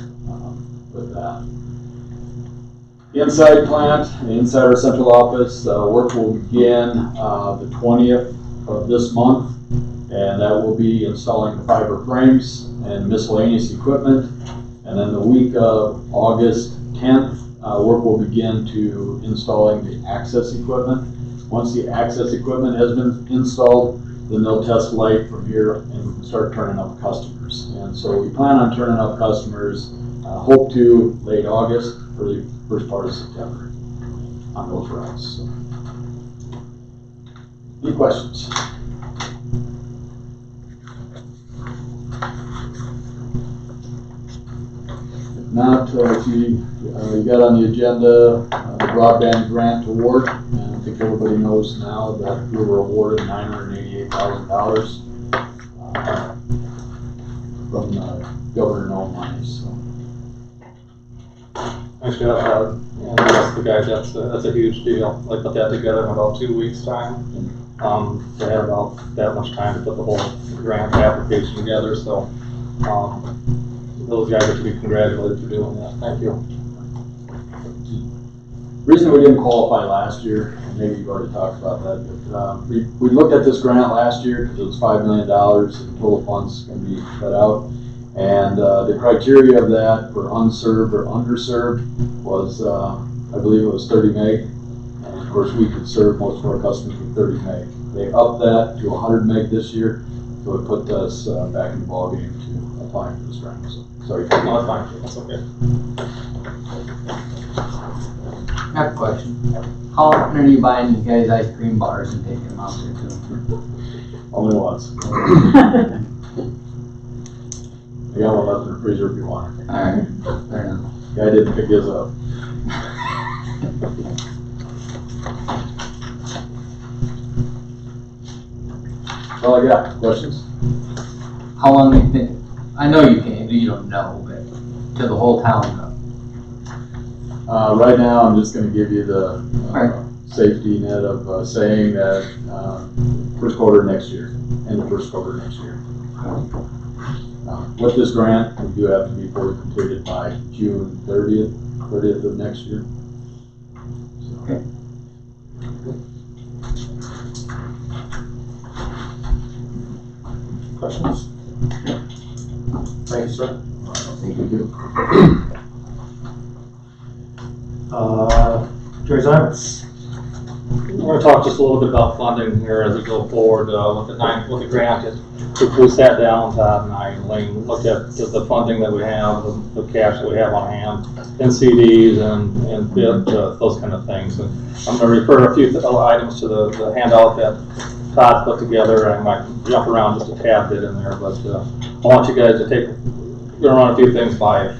with that. Inside plant, inside our central office, work will begin the 20th of this month, and that will be installing the fiber frames and miscellaneous equipment. And then the week of August 10th, work will begin to installing the access equipment. Once the access equipment has been installed, then they'll test light from here and start turning up customers. And so we plan on turning up customers, hope to late August, early first part of September on those routes. So. Any questions? If not, you got on the agenda the broadband grant award, and I think everybody knows now that we were awarded $988,000 from governor-owned money. So. Actually, and that's the guys, that's a huge deal. I put that together in about 2 weeks' time. They had about that much time to put the whole grant application together, so those guys are to be congratulated for doing that. Thank you. The reason we didn't qualify last year, and maybe you've already talked about that, but we looked at this grant last year because it was $5 million in total funds going to be cut out. And the criteria of that for unserved or underserved was, I believe it was 30 meg. And of course, we could serve most of our customers with 30 meg. They upped that to 100 meg this year, so it put us back in the ballgame to apply for this grant. So, sorry. No, that's fine. That's okay. I have a question. How often are you buying these guys ice cream bars and taking them out there to them? Only once. I got one left in the freezer if you want. Alright, fair enough. Guy didn't pick his up. That's all I got. Questions? How long do you think? I know you can't, you don't know, but to the whole town though. Right now, I'm just going to give you the Right. safety net of saying that first quarter next year, and the first quarter next year. With this grant, we do have to be fully completed by June 30th of next year. So. Okay. Questions? Thank you, sir. Thank you. Jerry Zimers. We're going to talk just a little bit about funding here as we go forward with the grant. We sat down, Todd and I and Lane, looked at just the funding that we have, the cash that we have on hand, in CDs and bid, those kind of things. And I'm going to refer a few items to the handout that Todd put together. I might jump around just a tad bit in there, but I want you guys to we're going to run a few things by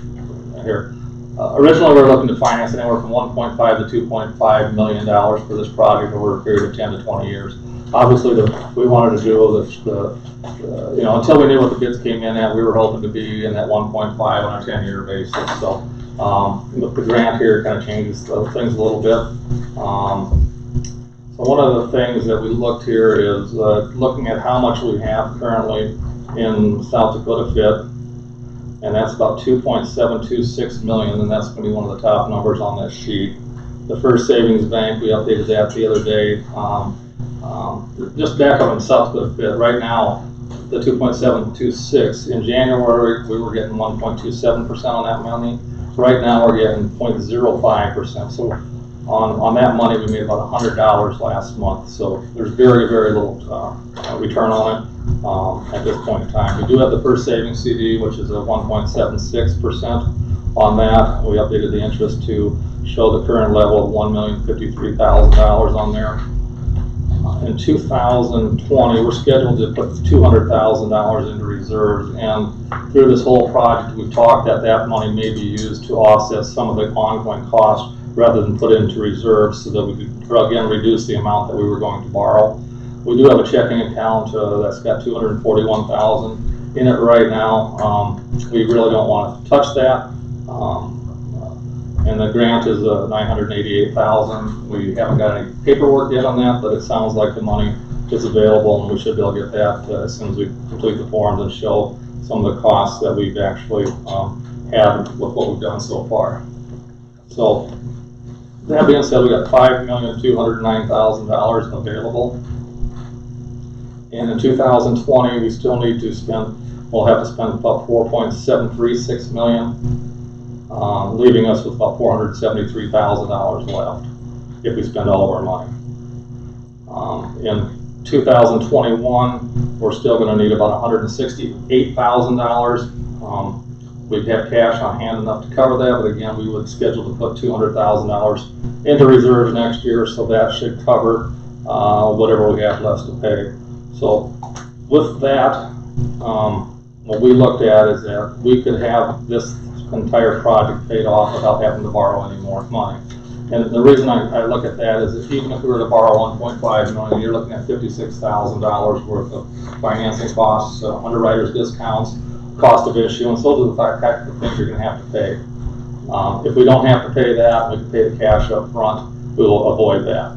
here. Originally, we were looking to finance anywhere from $1.5 to $2.5 million for this project over a period of 10 to 20 years. Obviously, we wanted to do until we knew what the bids came in at, we were hoping to be in that 1.5 on a 10-year basis. So the grant here kind of changes things a little bit. So one of the things that we looked here is looking at how much we have currently in South Dakota FIT. And that's about 2.726 million, and that's going to be one of the top numbers on this sheet. The First Savings Bank, we updated that the other day. Just back up in South Dakota FIT, right now, the 2.726, in January, we were getting 1.27% on that money. Right now, we're getting 0.05%. So on that money, we made about $100 last month. So there's very, very little return on it. At this point in time, we do have the First Savings CD, which is a 1.76% on that. We updated the interest to show the current level of $1,053,000 on there. in 2020, we're scheduled to put $200,000 into reserves, and through this whole project, we've talked that money may be used to offset some of the ongoing costs rather than put it into reserves so that we could, again, reduce the amount that we were going to borrow. We do have a checking account that's got $241,000 in it right now. We really don't want to touch that. And the grant is $988,000. We haven't got any paperwork yet on that, but it sounds like the money is available, and we should be able to get that as soon as we complete the forms and show some of the costs that we've actually had with what we've done so far. So that being said, we got $5,209,000 available. And in 2020, we still need to spend, we'll have to spend about $4.736 million. Leaving us with about $473,000 left if we spend all of our money. In 2021, we're still going to need about $168,000. We'd have cash on hand enough to cover that, but again, we would schedule to put $200,000 into reserves next year, so that should cover whatever we have left to pay. So with that, what we looked at is that we could have this entire project paid off without having to borrow any more money. And the reason I look at that is that even if we were to borrow $1.5 million, you're looking at $56,000 worth of financing costs, underwriters discounts, cost of issuance. Those are the type of things you're going to have to pay. If we don't have to pay that, we can pay the cash up front, we will avoid that.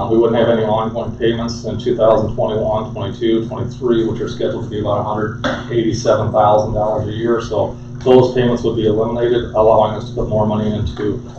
We wouldn't have any ongoing payments in 2021, 22, 23, which are scheduled to be about $187,000 a year. So those payments would be eliminated, allowing us to put more money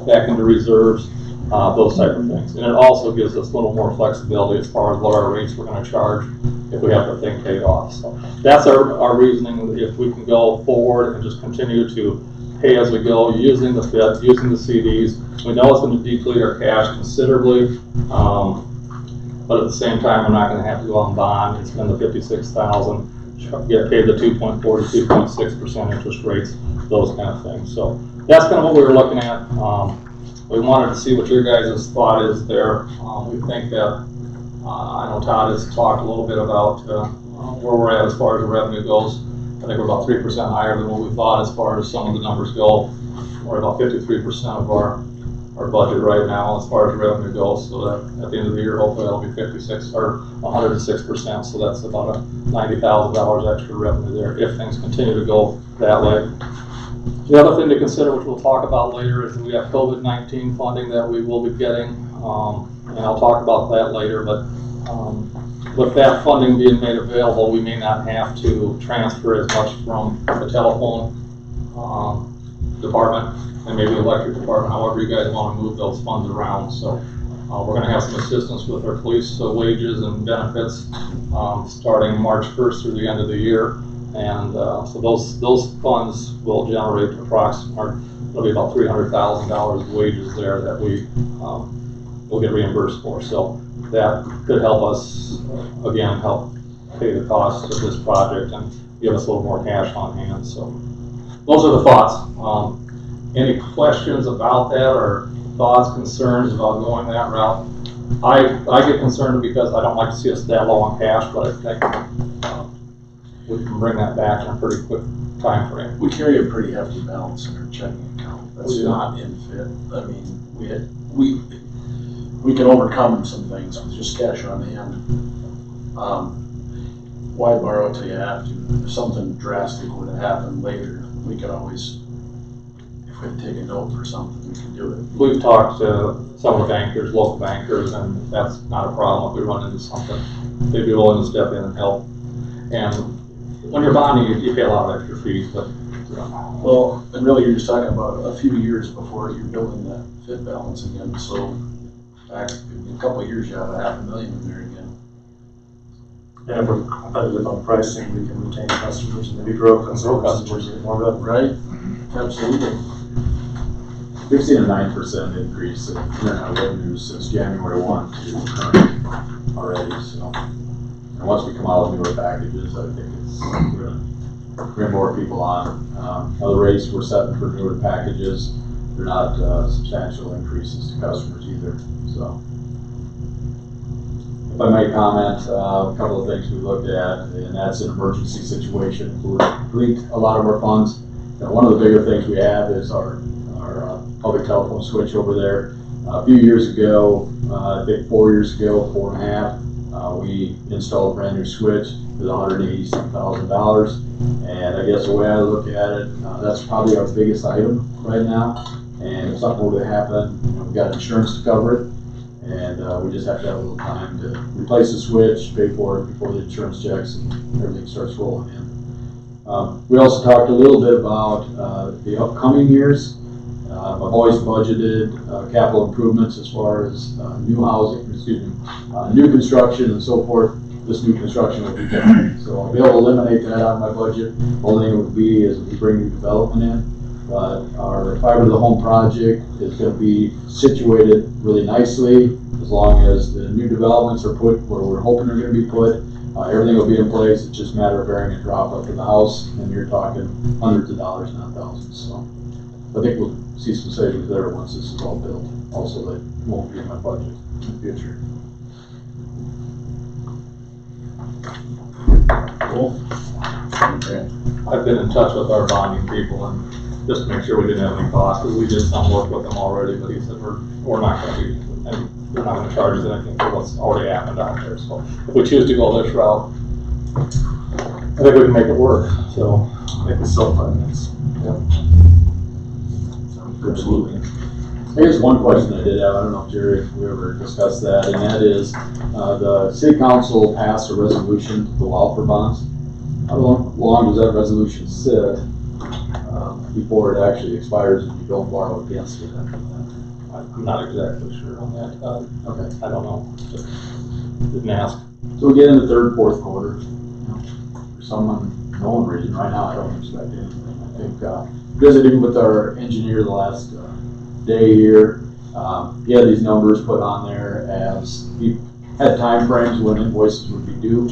back into reserves, those type of things. And it also gives us a little more flexibility as far as what our rates we're going to charge if we have the thing paid off. So that's our reasoning. If we can go forward and just continue to pay as we go, using the FIT, using the CDs, we know it's going to deplete our cash considerably, but at the same time, we're not going to have to go on bond and spend the $56,000. Get paid the 2.4 to 2.6% interest rates, those kind of things. So that's kind of what we were looking at. We wanted to see what your guys' thought is there. We think that, I know Todd has talked a little bit about where we're at as far as the revenue goes. I think we're about 3% higher than what we thought as far as some of the numbers go. We're about 53% of our budget right now as far as revenue goes, so that at the end of the year, hopefully that'll be 56 or 106%, so that's about $90,000 extra revenue there if things continue to go that way. The other thing to consider, which we'll talk about later, is we have COVID-19 funding that we will be getting, and I'll talk about that later, but with that funding being made available, we may not have to transfer as much from the telephone department and maybe the electric department, however you guys want to move those funds around. So we're going to have some assistance with our police wages and benefits starting March 1st through the end of the year. And so those funds will generate approximately, it'll be about $300,000 of wages there that we will get reimbursed for. So that could help us, again, help pay the cost of this project and give us a little more cash on hand. So those are the thoughts. Any questions about that or thoughts, concerns about going that route? I get concerned because I don't like to see us that low on cash, but I think we can bring that back in a pretty quick time frame. We carry a pretty hefty balance in our checking account. That's not in FIT. I mean, we can overcome some things with just cash on hand. Why borrow till you have to? If something drastic were to happen later, we could always, if we take a note for something, we can do it. We've talked to some of the bankers, local bankers, and that's not a problem if we run into something. They'd be willing to step in and help. And when you're bonding, you pay a lot of extra fees, but well, and really you're just talking about a few years before you're building that FIT balance again. So back in a couple of years, you have $500,000 in there again. And if we're competitive on pricing, we can retain customers and maybe grow customers and get more revenue. Right? Absolutely. We've seen a 9% increase in revenues since January 1 to current already. So, and once we come out with newer packages, I think we're going to bring more people on. Now the rates we're setting for newer packages, they're not substantial increases to customers either. So, if I might comment, a couple of things we looked at, and that's an emergency situation. We're depleting a lot of our funds. One of the bigger things we have is our public telephone switch over there. A few years ago, I think 4 years ago, 4.5, we installed a brand new switch. It was $180,000. And I guess the way I look at it, that's probably our biggest item right now. And if something were to happen, we've got insurance to cover it. And we just have to have a little time to replace the switch, pay for it before the insurance checks and everything starts rolling in. We also talked a little bit about the upcoming years. I've always budgeted capital improvements as far as new housing, new construction and so forth. This new construction will be different. So I'll be able to eliminate that out of my budget. Only thing it would be is if we bring new development in. But our fiber to the home project is going to be situated really nicely as long as the new developments are put where we're hoping they're going to be put. Everything will be in place. It's just a matter of bearing a drop up to the house, and you're talking hundreds of dollars, not thousands. So I think we'll see some savings there once this is all built. Also, that won't be in my budget in the future. Cool. Okay. I've been in touch with our bonding people and just to make sure we didn't have any costs, because we did some work with them already, but he said we're not going to be, and they're not going to charge us anything for what's already happened out there. So if we choose to go this route, I think we can make it work. So Make it self-finance. absolutely. I guess one question I did have, I don't know if Jerry, if we ever discussed that, and that is, the city council passed a resolution to go out for bonds. How long does that resolution sit before it actually expires and you don't borrow against it after that? I'm not exactly sure on that. Okay. I don't know. Didn't ask. So we get in the third, fourth quarter, for some unknown reason, right now I don't expect anything. I think, visiting with our engineer the last day here, he had these numbers put on there as he had time frames when invoices would be due,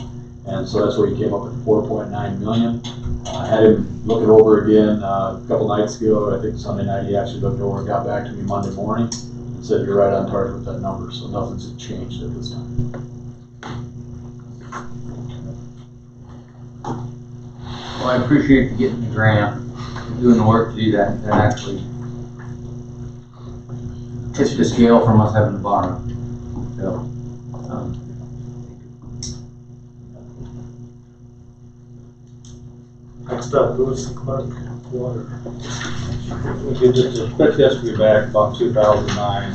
and so that's where he came up with 4.9 million. I had him look it over again a couple nights ago. I think Sunday night he actually looked over and got back to me Monday morning and said you're right on target with that number, so nothing's changed at this time. Well, I appreciate you getting the grant, doing the work to do that. That actually tips the scale from us having to borrow. So, Next up, Lewis and Clark Water. We did just a quick history back about 2009.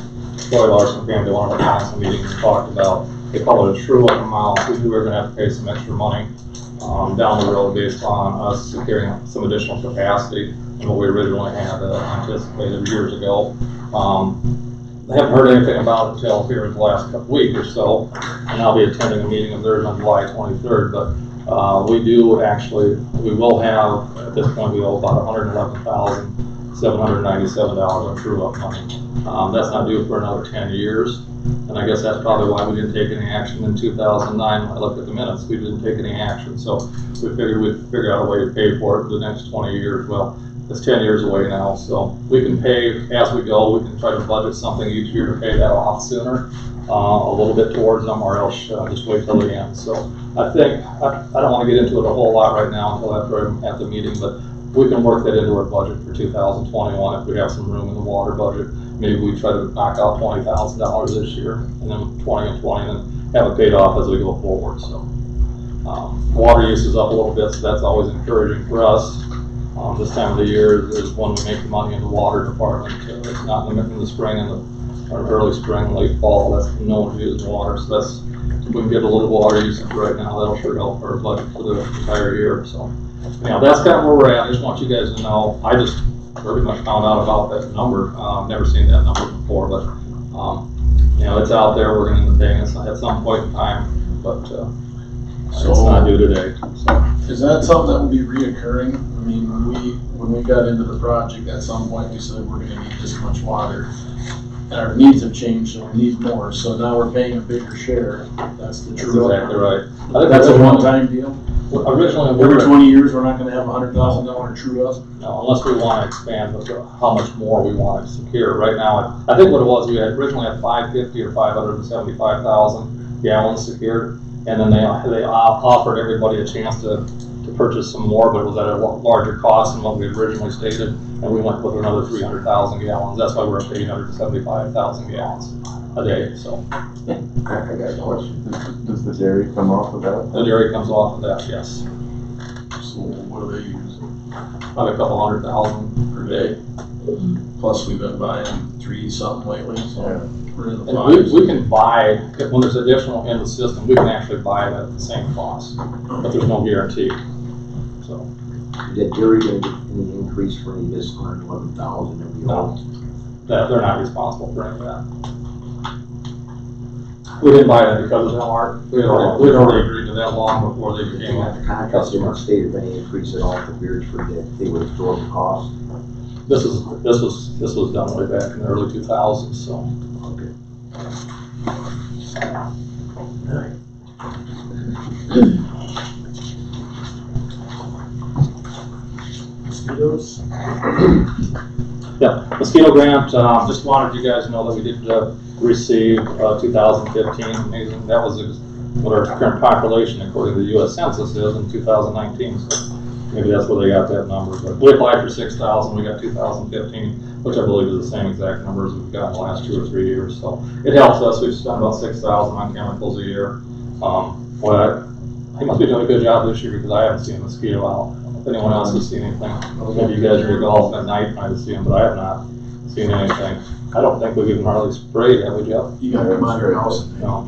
Troy Larson came to one of our council meetings and talked about, they call it a true up amount. We knew we were going to have to pay some extra money down the road based on us securing some additional capacity than what we originally had anticipated years ago. I haven't heard anything about it until here in the last week or so, and I'll be attending a meeting of theirs on July 23rd, but we will have, at this point, we owe about $111,797 in true up money. That's not due for another 10 years, and I guess that's probably why we didn't take any action in 2009. When I looked at the minutes, we didn't take any action, so we figured we'd figure out a way to pay for it for the next 20 years. Well, it's 10 years away now, so we can pay as we go. We can try to budget something each year to pay that off sooner, a little bit towards them, or else just wait till the end. So I think, I don't want to get into it a whole lot right now until after I'm at the meeting, but we can work that into our budget for 2021 if we have some room in the water budget. Maybe we try to knock out $20,000 this year, and then 20 and 20, and then have it paid off as we go forward. So water use is up a little bit, so that's always encouraging for us. This time of the year is when we make the money in the water department. It's not in the spring and or early spring, late fall. That's when no one's using water. So that's, if we can get a little water usage right now, that'll sure help our budget for the entire year. So, that's kind of where we're at. I just want you guys to know. I just pretty much found out about that number. Never seen that number before, but it's out there. We're going to end up paying it at some point in time, but it's not due today. So. Is that something that will be reoccurring? I mean, when we got into the project, at some point we said we're gonna need this much water. And our needs have changed, so we need more, so now we're paying a bigger share. That's the That's true. exactly right. That's a one-time deal? Originally, Every 20 years, we're not gonna have $100,000 true up? No, unless we want to expand with how much more we want to secure. Right now, I think what it was, we had originally had 550 or 575,000. gallons secured. And then they offered everybody a chance to purchase some more, but it was at a larger cost than what we had originally stated. And we went with another 300,000 gallons. That's why we're at 875,000 gallons a day, so. I got a question. Does the dairy come off of that? The dairy comes off of that, yes. So what do they use? About a couple 100,000 per day. Plus we've been buying 3 something lately, so we're in the And fives. we can buy, when there's additional in the system, we can actually buy it at the same cost, but there's no guarantee, so. Did Jerry gonna get any increase for any of this 111,000 that we No. owe? They're not responsible for any of that. We didn't buy that because of Del Art. We'd already agreed to that long before they became The a contract customer. didn't state of any increase at all for Beresford that they would absorb the cost. This was done way back in the early 2000s, so. Okay. Mosquitoes? Yeah, mosquito grant, just wanted you guys to know that we did receive 2015, amazing, that was what our current population according to the US Census is in 2019, so maybe that's where they got that number, but we applied for 6,000, we got 2015, which I believe is the same exact numbers we've got in the last 2 or 3 years, so it helps us. We've spent about 6,000 on chemicals a year. But he must be doing a good job this year because I haven't seen a mosquito out. If anyone else has seen anything, maybe you guys are golf at night and I've seen them, but I have not seen anything. I don't think we've even hardly sprayed, have we, Jeff? You gotta come out of your house. No.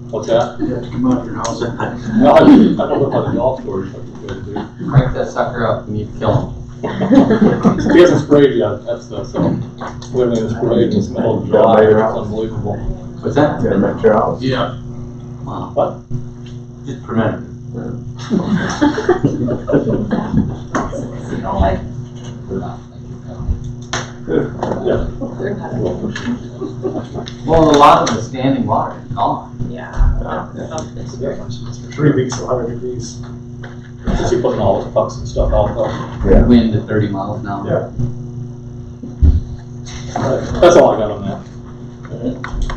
What's that? You have to come out of your house. No, I don't know about the golf course, what you guys do. Crank that sucker up and you kill him. He hasn't sprayed yet, that's the, so, we haven't even sprayed in the middle of July, it's unbelievable. What's that? Gotta make your house. Yeah. Wow. What? Just prevent it. Yeah. Well, a lot of the standing water is gone. Yeah. 3 weeks, 100 degrees. Is he putting all the pucks and stuff out though? Wind at 30 miles an hour. Yeah. That's all I got on that.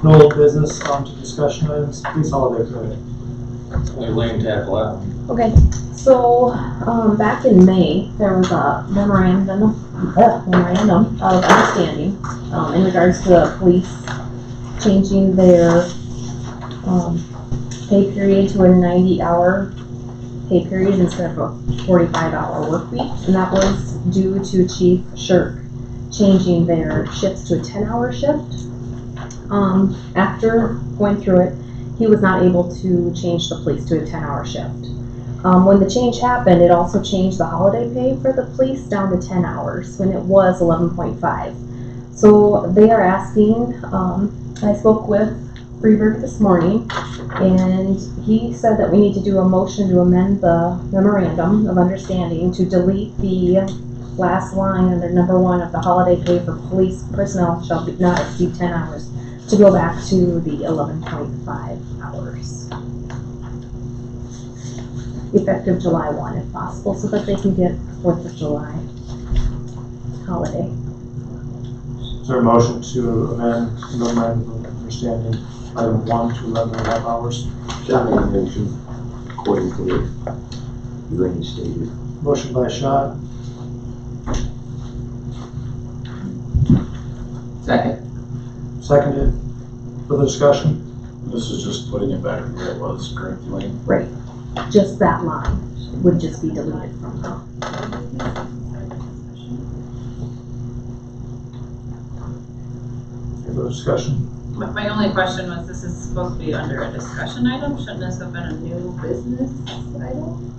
No old business, on to discussion items, please holiday credit. Lane tackle that. Okay, so, back in May, there was a memorandum of understanding, in regards to the police changing their, pay period to a 90-hour pay period instead of a 45-hour work week, and that was due to Chief Shirk changing their shifts to a 10-hour shift. After going through it, he was not able to change the police to a 10-hour shift. When the change happened, it also changed the holiday pay for the police down to 10 hours when it was 11.5. So they are asking, I spoke with Freeberg this morning, and he said that we need to do a motion to amend the memorandum of understanding to delete the last line under number 1 of the holiday pay for police personnel shall be not exceed 10 hours, to go back to the 11.5 hours. Effective July 1 if possible, so that they can get 4th of July holiday. Is there a motion to amend the memorandum of understanding item 1 to 11.5 hours? Shall make a motion according to the Elaine stated. Motion by Schott, Second. seconded. Further discussion? This is just putting it back where it was, correct, Elaine? Right. Just that line would just be deleted from the. Any further discussion? My only question was, this is supposed to be under a discussion item, shouldn't this have been a new business item?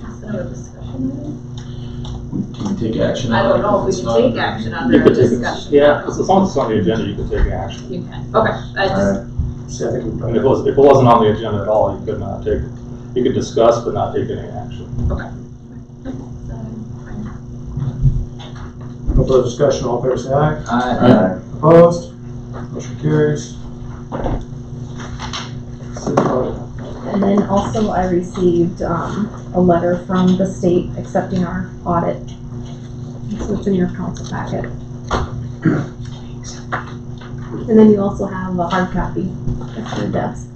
Instead of a discussion item? Can we take action I on it? don't know if we It's can not- take action You under a could take, discussion. yeah, as long as it's on the agenda, you could take action. You can, okay, I just, See, I think we've And done if it wasn't on the agenda at all, you could not take, you could discuss but not take any action. No further discussion, all in favor say aye. Aye. Opposed? Motion carries. City audit. And then also I received, a letter from the state accepting our audit. So it's in your council packet. And then you also have a hard copy at your desk.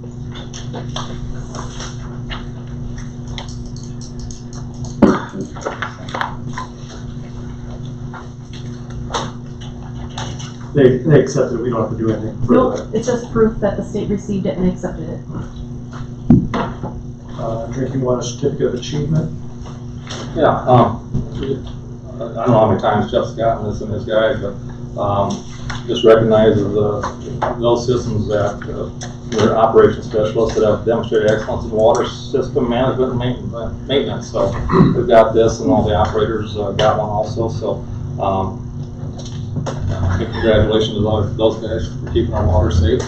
They accepted it, we don't have to do anything Nope, further. it's just proof that the state received it and they accepted it. Drinking water certificate of achievement. Yeah, I don't know how many times Jeff's gotten this and his guys, but, just recognizes, those systems that, they're operation specialists that have demonstrated excellence in water system management and maintenance. So we've got this and all the operators, got one also, so, big congratulations to those guys for keeping our water safe,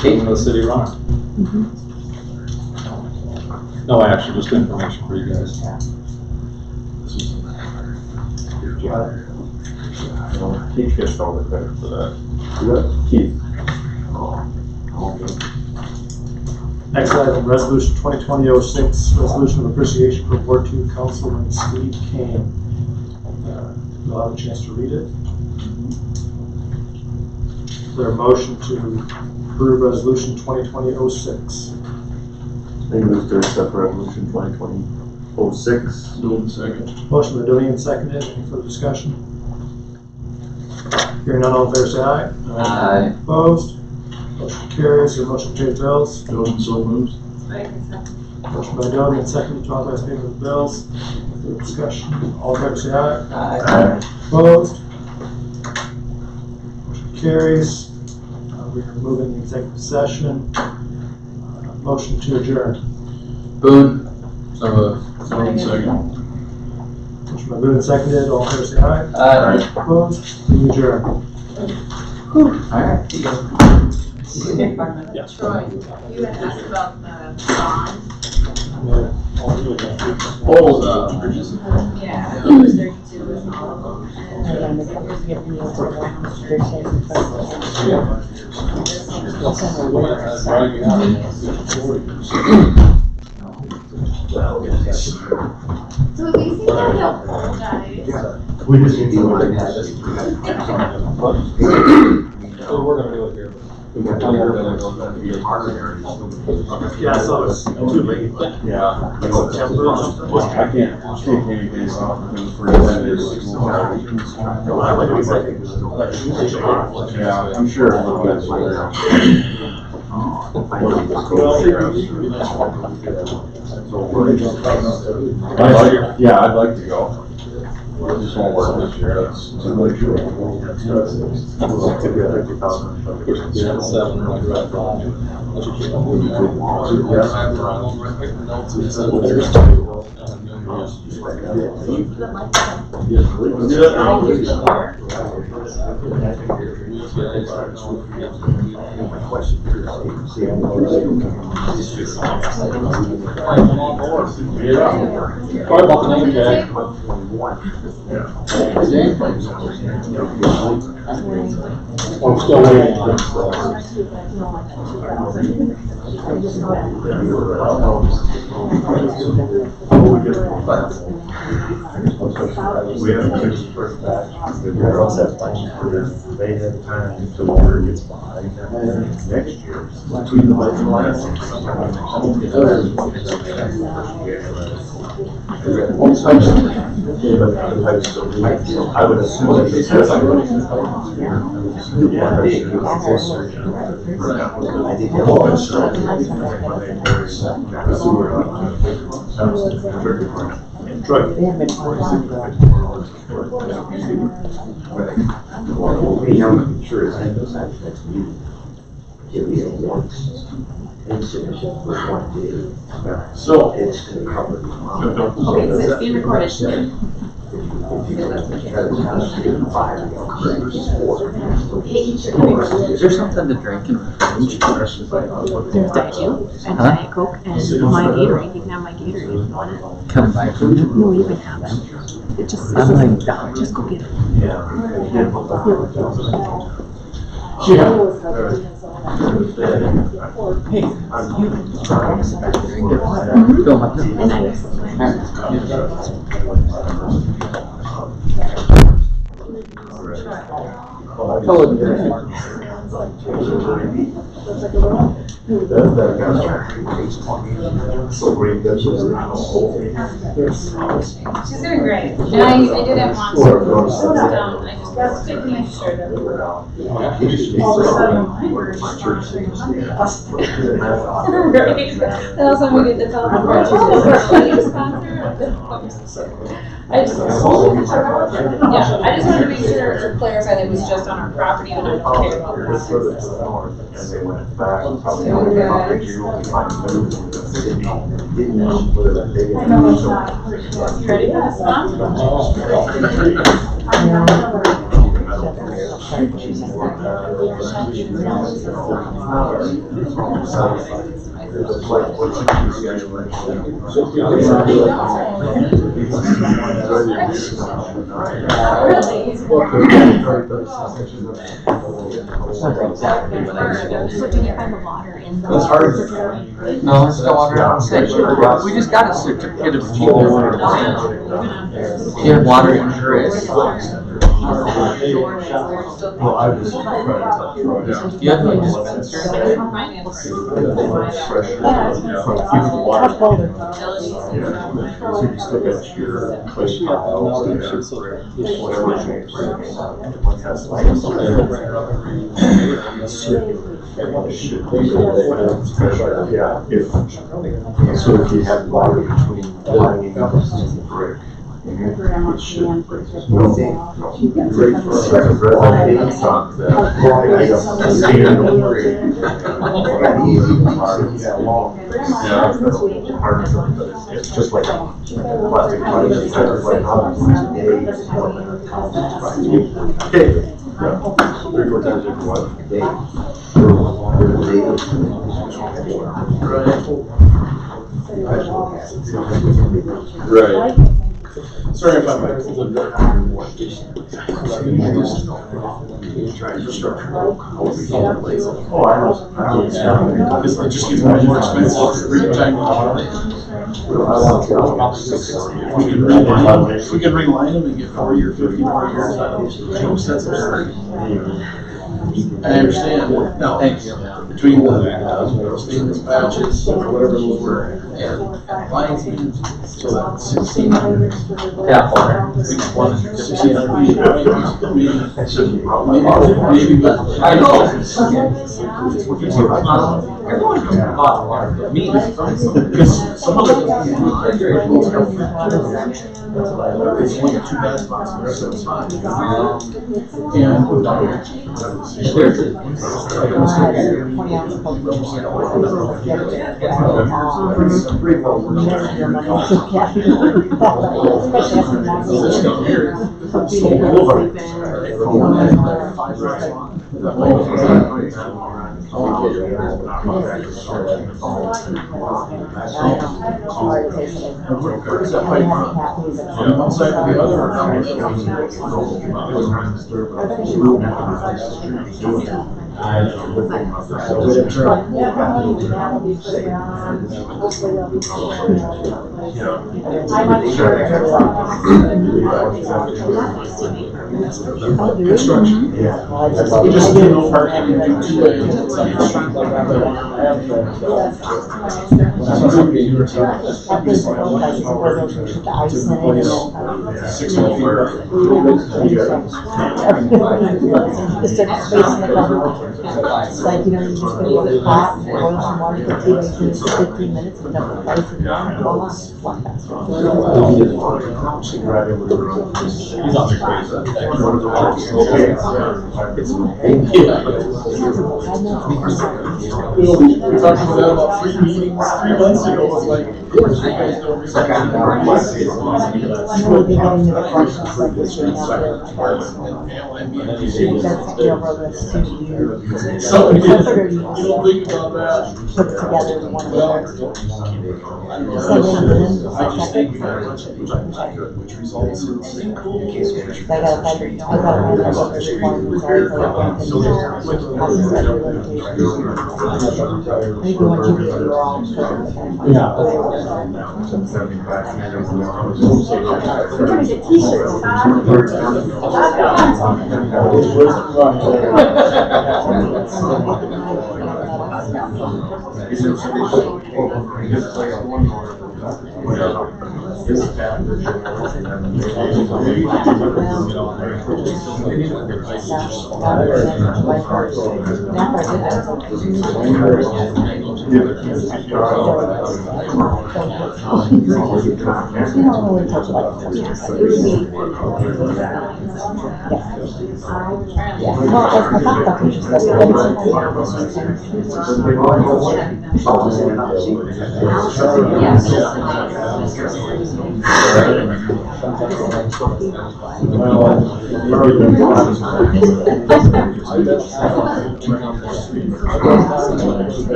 keeping the city running. No action, just information for you guys. Keith gets all the credit for that. Keith. Next item, resolution 2020-06, resolution of appreciation for Ward 2 Councilman Steve Kane. You'll have a chance to read it. Is there a motion to approve resolution 2020-06? I move to accept resolution 2020-06. Move in second. Motion by Dwayne, seconded. Any further discussion? Hearing none, all in favor say aye. Aye. Opposed? Motion carries. Your motion to pay the bills. Jones so moves. Motion by Dwayne, seconded to authorize payment of the bills. Further discussion? All in favor say aye. Aye. Opposed? Motion carries. We are moving to executive session. Motion to adjourn. Boone. Move in second. Motion by Boone, seconded. All in favor say aye. Aye. Opposed? We adjourn. Alright. Yes. Troy, you had asked about the bond. Hold Yeah, there's 32 is all of them. And the company's giving me So these things are helpful, guys. We just need to look at So we're gonna do it here. Yeah, so it's too late. Yeah. September or something. I can't take any days off for 10 days. Yeah, I'm sure it will get better. Yeah, I'd like to go. It just won't work this year. That's too much. Sorry about the name tag. I'm still waiting on We have to fix the first batch. The girls have time. They have time to water gets behind them next year. Between the I would assume that this has So. Okay, so it's being recorded. Is there something to drink in Revenge? There's Diet Dew and Diet Coke and my Gatorade. You can have my Gatorade if you want it. Can I buy it from you? No, you can have it. It just, I'm like, just go get it. Fill my cup. Well, She's doing great. And I didn't want to sit down. I just wanted to make sure that we were all. All of a sudden, Great. And also we get to tell the parents who's sponsor. I just wanted to make sure to clarify that it was just on our property and I don't care about the process. You ready for this one? So do you find the water in the? It's hard. No, it's still water on site. We just got a certificate of achievement. You have water insurance. Well, I was trying to touch right. You have like dispenser? So you still got your clay tiles and yeah, if you have water between the line and the brick. It should. Great for it's just like plastic pipe. Okay. 3-4 times every one day. Right. Sorry if I'm like. Oh, I know. It just gets more expensive every time. If we can reline them and get 40 or 50 more years out of them, that's absurd. I understand. No, between the stainless patches or whatever those were, and lining, so that's 1,600. Yeah. We just wanted 1,600. Maybe, but I know. Everyone can buy water, but me. Because some of them, it's only got 2 bad spots in there, so it's fine. And where does that pipe run? On one side or the other, or down the construction. You just do no parking and do 2 lanes inside the street like that. It's like, you know, you just go to the pot and boil some water for 2 minutes, 15 minutes, and double the price of one, and go on, it's a lot faster. He's on the crazy. We talked about that about 3 meetings, 3 months ago, it was like, you guys don't recycle. So, you don't think about that. Put together one of Well, those. I just think we got a bunch of which results in sinkholes. I got a I got my requirements are maybe once you get your own. We're gonna get t-shirts,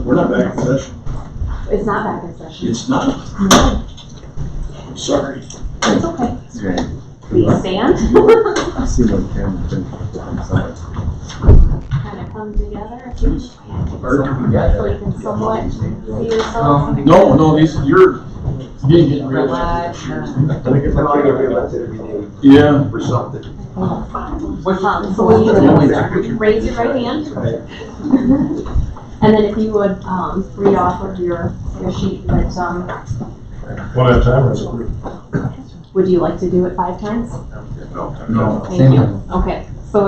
We're not back in session. It's not back in session. It's not. I'm sorry. It's okay. Please stand. I see what Cameron thinks. Kind of come together. So you can somewhat see yourself. No, you're getting real. Relax. Yeah. For something. So you raise your right hand. And then if you would, read off of your sheet, but, One at a time or is it group? would you like to do it 5 times? No. No. Thank you. Okay, so